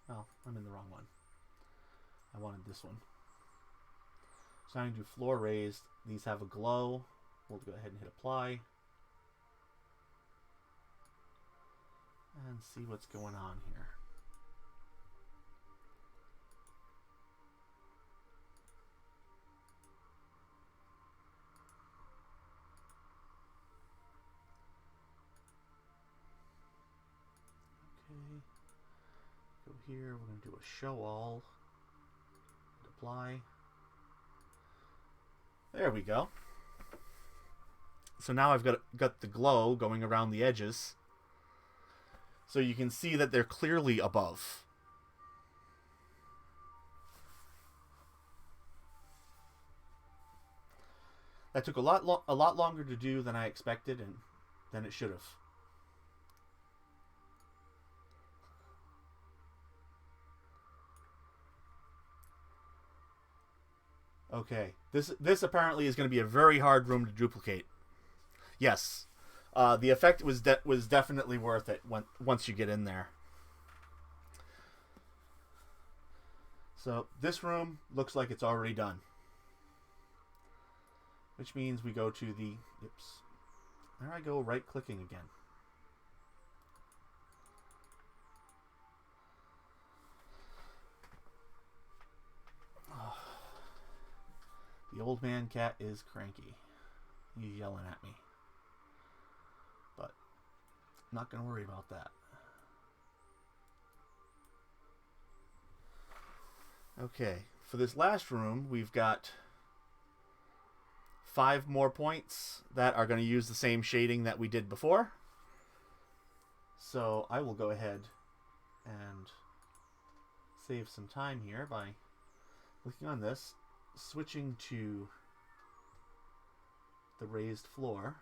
Oh, I'm in the wrong one. I wanted this one. So I'm going to do floor raised. These have a glow. We'll go ahead and hit apply. And see what's going on here. Okay. Go here. We're going to do a show all. Hit apply. There we go. So now I've got the glow going around the edges. So you can see that they're clearly above. That took a lot longer to do than I expected, and than it should have. Okay, this apparently is going to be a very hard room to duplicate. Yes, the effect was definitely worth it once you get in there. So this room looks like it's already done, which means we go to the... Oops, there I go, right-clicking again. The old man cat is cranky. He's yelling at me. But I'm not going to worry about that. Okay, for this last room, we've got 5 more points that are going to use the same shading that we did before. So I will go ahead and save some time here by clicking on this, switching to the raised floor.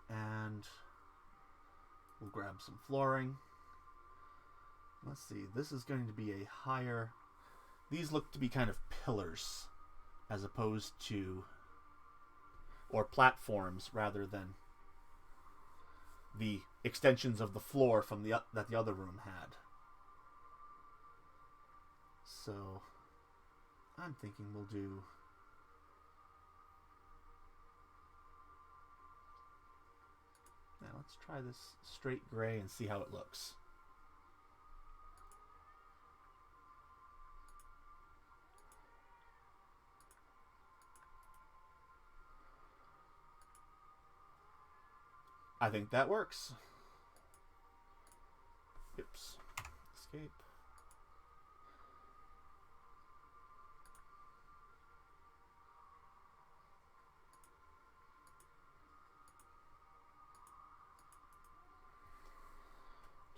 And we'll grab some flooring. Let's see, this is going to be a higher... These look to be kind of pillars as opposed to... or platforms rather than the extensions of the floor from that the other room had. So I'm thinking we'll do... Now let's try this straight gray and see how it looks. I think that works. Oops. Escape.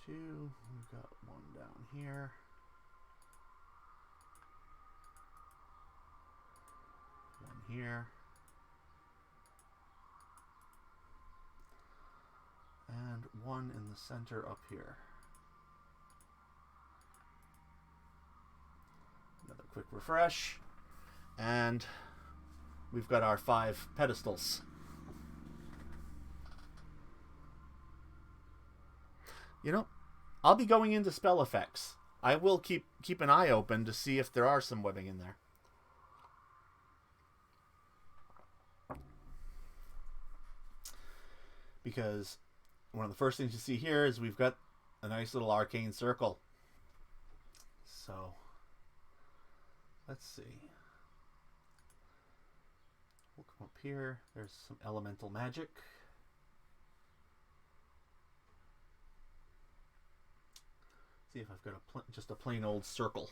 Two. We've got one down here. One here. And one in the center up here. Another quick refresh. And we've got our 5 pedestals. You know, I'll be going into spell effects. I will keep an eye open to see if there are some webbing in there. Because one of the first things you see here is we've got a nice little arcane circle. So, let's see. We'll come up here. There's some elemental magic. See if I've got just a plain old circle.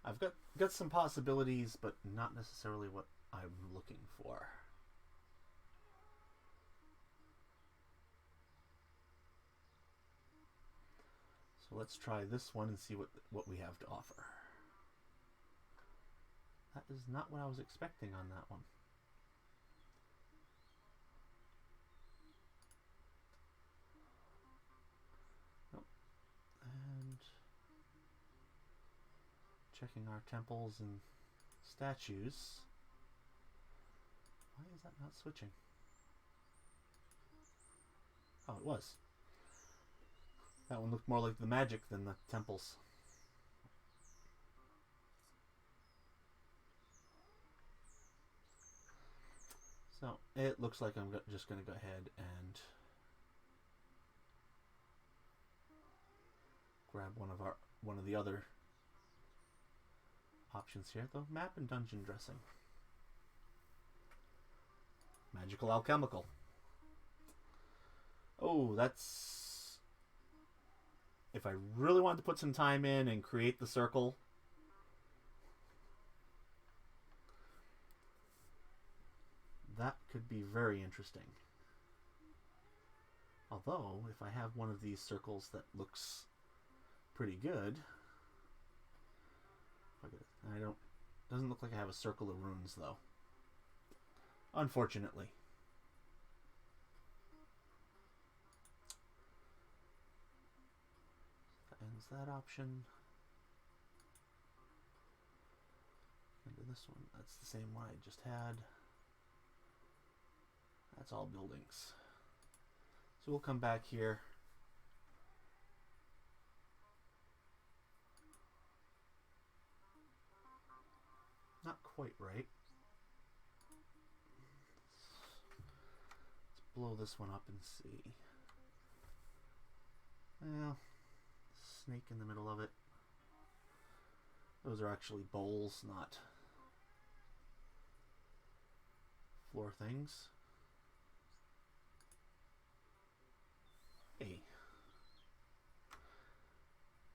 I've got some possibilities, but not necessarily what I'm looking for. So So let's try this one and see what we have to offer. That is not what I was expecting on that one. Nope. And checking our temples and statues. Why is that not switching? Oh, it was. That one looked more like the magic than the temples. So it looks like I'm just going to go ahead and grab one of the other options here, though. Map and dungeon dressing. Magical alchemical. Oh, that's... If I really wanted to put some time in and create the circle, that could be very interesting. Although, if I have one of these circles that looks pretty good, doesn't look like I have a circle of runes though. Unfortunately. That ends that option. Into this one, that's the same one I just had. That's all buildings. So we'll come back here. Not quite right. Let's blow this one up and see. Well, snake in the middle of it. Those are actually bowls, not floor things. Hey.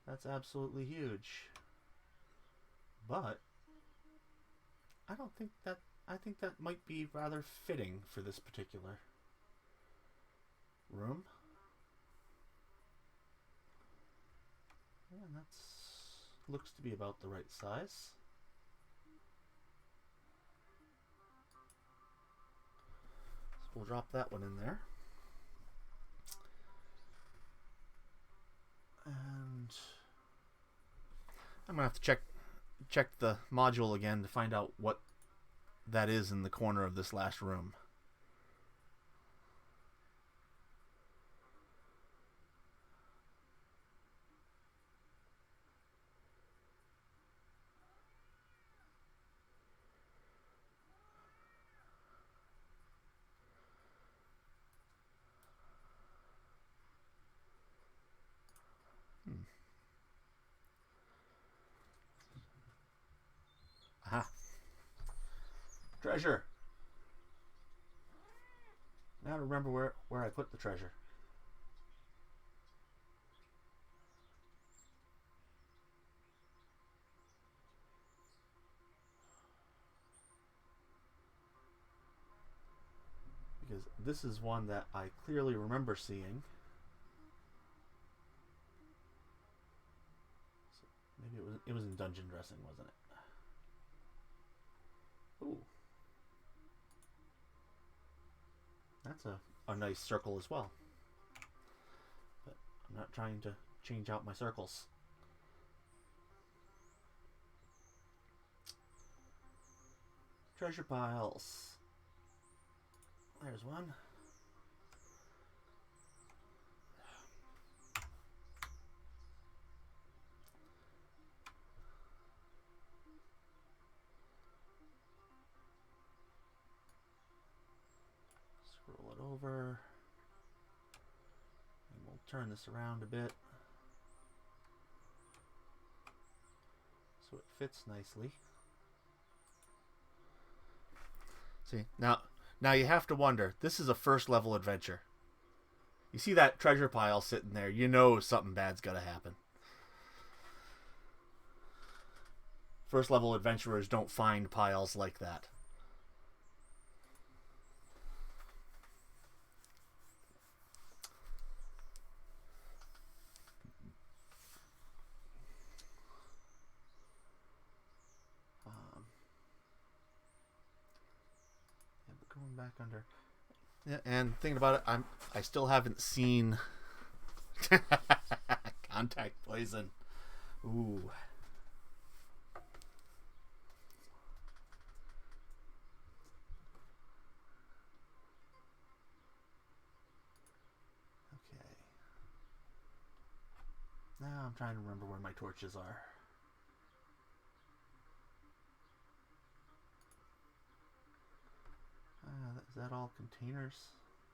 That's absolutely huge. But I think that might be rather fitting for this particular room. And that's looks to be about the right size. So we'll drop that one in there. And I'm gonna have to check the module again to find out what that is in the corner of this last room. Aha. Treasure. Now to remember where I put the treasure. Because this is one that I clearly remember seeing. So maybe it was in dungeon dressing, wasn't it? Ooh. That's a nice circle as well. But I'm not trying to change out my circles. Treasure piles. There's one. Scroll it over. And we'll turn this around a bit so it fits nicely. See, now you have to wonder, this is a first level adventure. You see that treasure pile sitting there, you know something bad's gonna happen. First level adventurers don't find piles like that. back under. Yeah, and thinking about it, I still haven't seen contact poison. Ooh. Okay. Now I'm trying to remember where my torches are. Is that all containers?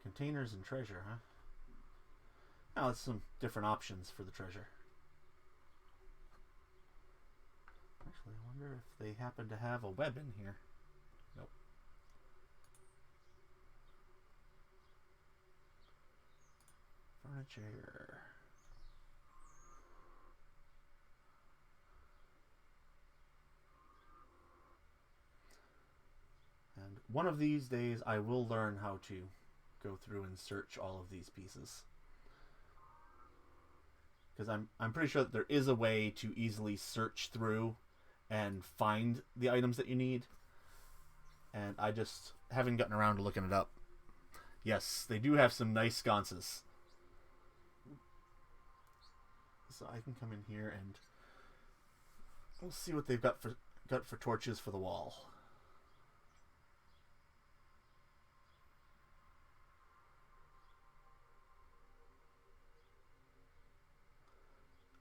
Containers and treasure, huh? Oh, that's some different options for the treasure. Actually, I wonder if they happen to have a web in here. Nope. Furniture. And one of these days I will learn how to go through and search all of these pieces. Because I'm pretty sure that there is a way to easily search through and find the items that you need. And I just haven't gotten around to looking it up. Yes, they do have some nice sconces. So I can come in here and we'll see what they've got for torches for the wall.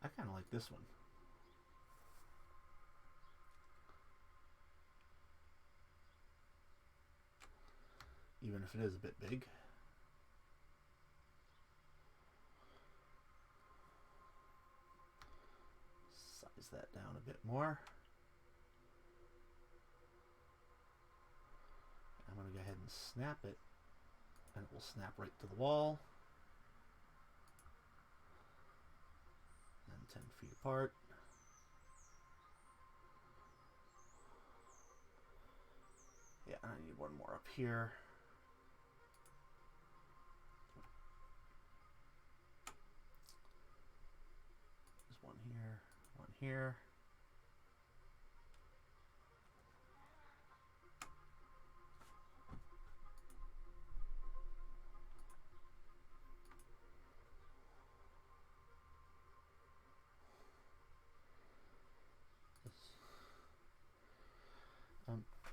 I kind of like this one. Even if it is a bit big. Size that down a bit more. I'm going to go ahead and snap it. And it will snap right to the wall. And 10 feet apart. Yeah, I need one more up here. There's one here, one here.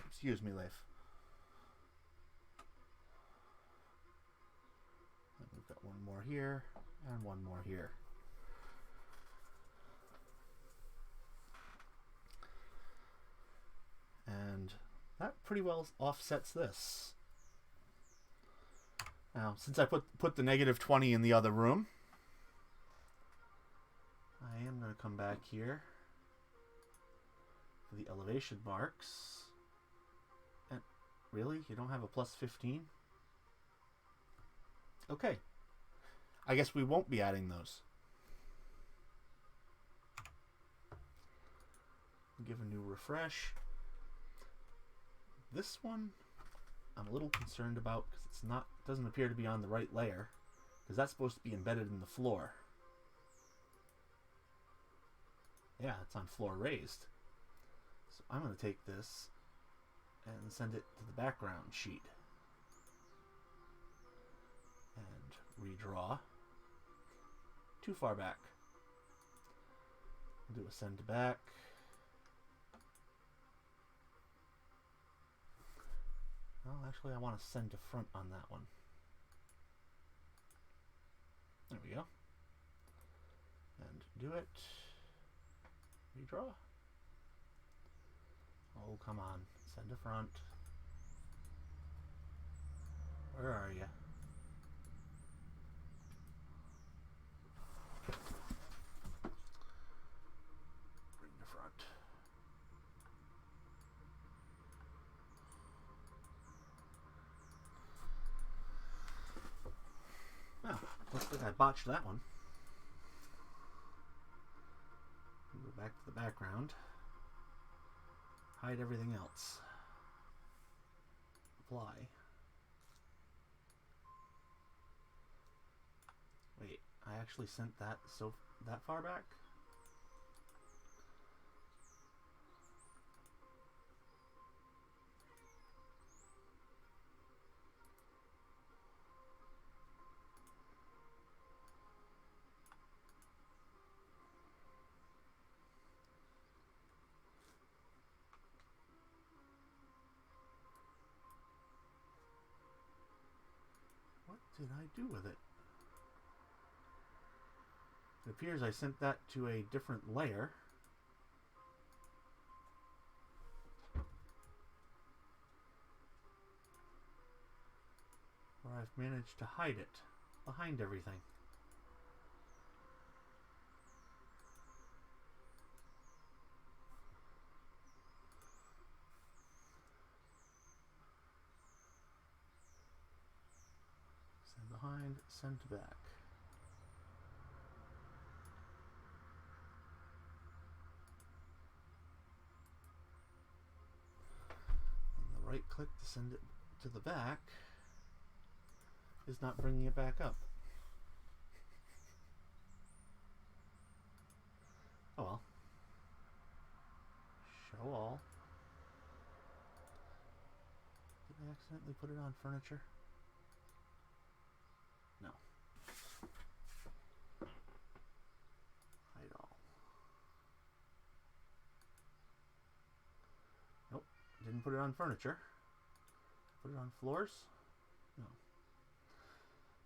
Excuse me, Leif. And we've got one more here and one more here. And that pretty well offsets this. Now, since I put the negative 20 in the other room, I am going to come back here for the elevation marks. And really? You don't have a plus 15? Okay. I guess we won't be adding those. Give a new refresh. This one I'm a little concerned about because doesn't appear to be on the right layer, because that's supposed to be embedded in the floor. Yeah, it's on floor raised. So I'm going to take this and send it to the background sheet and redraw. Too far back. Do a send to back. Well, actually, I want to send to front on that one. There we go. And do it. Redraw. Oh, come on. Send to front. Where are you? Bring to front. Well, looks like I botched that one. Go back to the background. Hide everything else. Apply. Wait, I actually sent that that far back? did I do with it? It appears I sent that to a different layer. Where I've managed to hide it behind everything. Send behind, send to back. And the right click to send it to the back is not bringing it back up. Oh well. Show all. Did I accidentally put it on furniture? No. Hide all. Nope. Didn't put it on furniture. Put it on floors? No.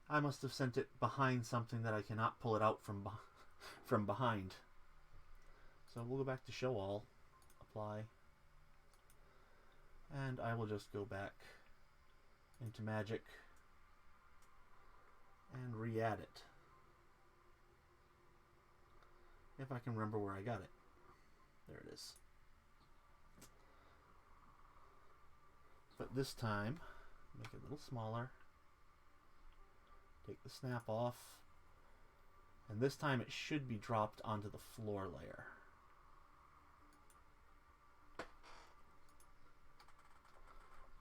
I must have sent it behind something that I cannot pull it out from behind. So we'll go back to show all, apply, and I will just go back into Magic and re-add it. If I can remember where I got it. There it is. But this time, make it a little smaller. Take the snap off. And this time it should be dropped onto the floor layer.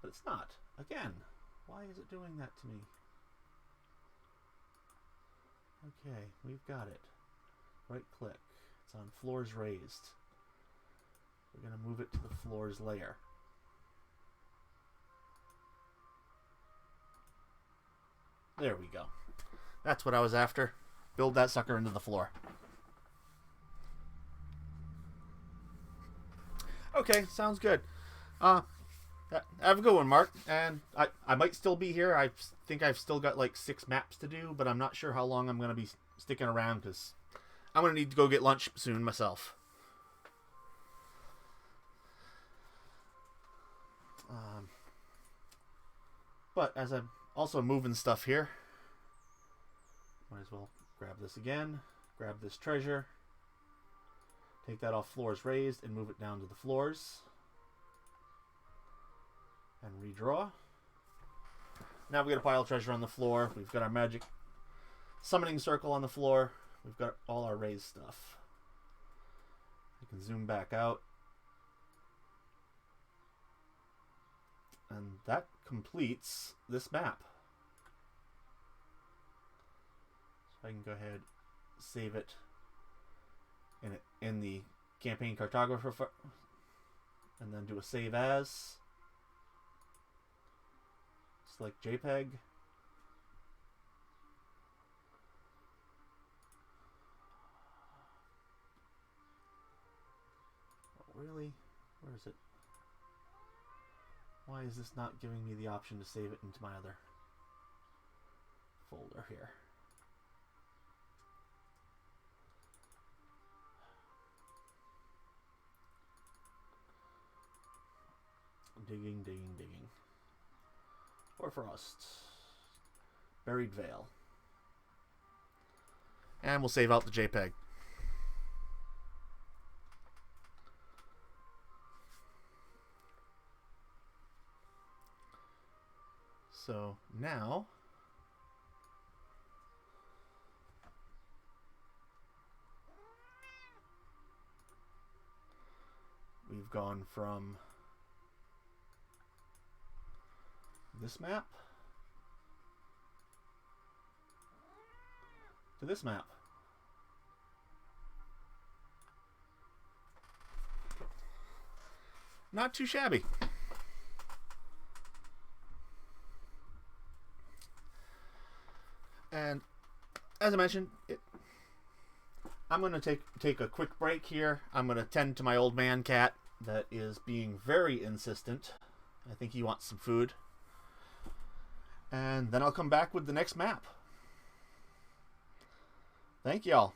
But it's not. Again, why is it doing that to me? Okay, we've got it. Right click. It's on floors raised. We're going to move it to the floors layer. There we go. That's what I was after. Build that sucker into the floor. Okay, sounds good. Have a good one, Mark. And I might still be here. I think I've still got like 6 maps to do, but I'm not sure how long I'm going to be sticking around because I'm going to need to go get lunch soon myself. But as I'm also moving stuff here, might as well grab this again, grab this treasure, take that off floors raised and move it down to the floors. And redraw. Now we've got a pile of treasure on the floor. We've got our magic summoning circle on the floor. We've got all our raised stuff. You can zoom back out. And that completes this map. So I can go ahead, save it in the campaign cartographer, and then do a save as. Select JPEG. Oh, really? Where is it? Why is this not giving me the option to save it into my other folder here? Digging, digging, digging. Or Frost. Buried Vale. And we'll save out the JPEG. So now we've gone from this map to this map. Not too shabby. And as I mentioned, I'm going to take a quick break here. I'm going to tend to my old man cat that is being very insistent. I think he wants some food. And then I'll come back with the next map. Thank y'all.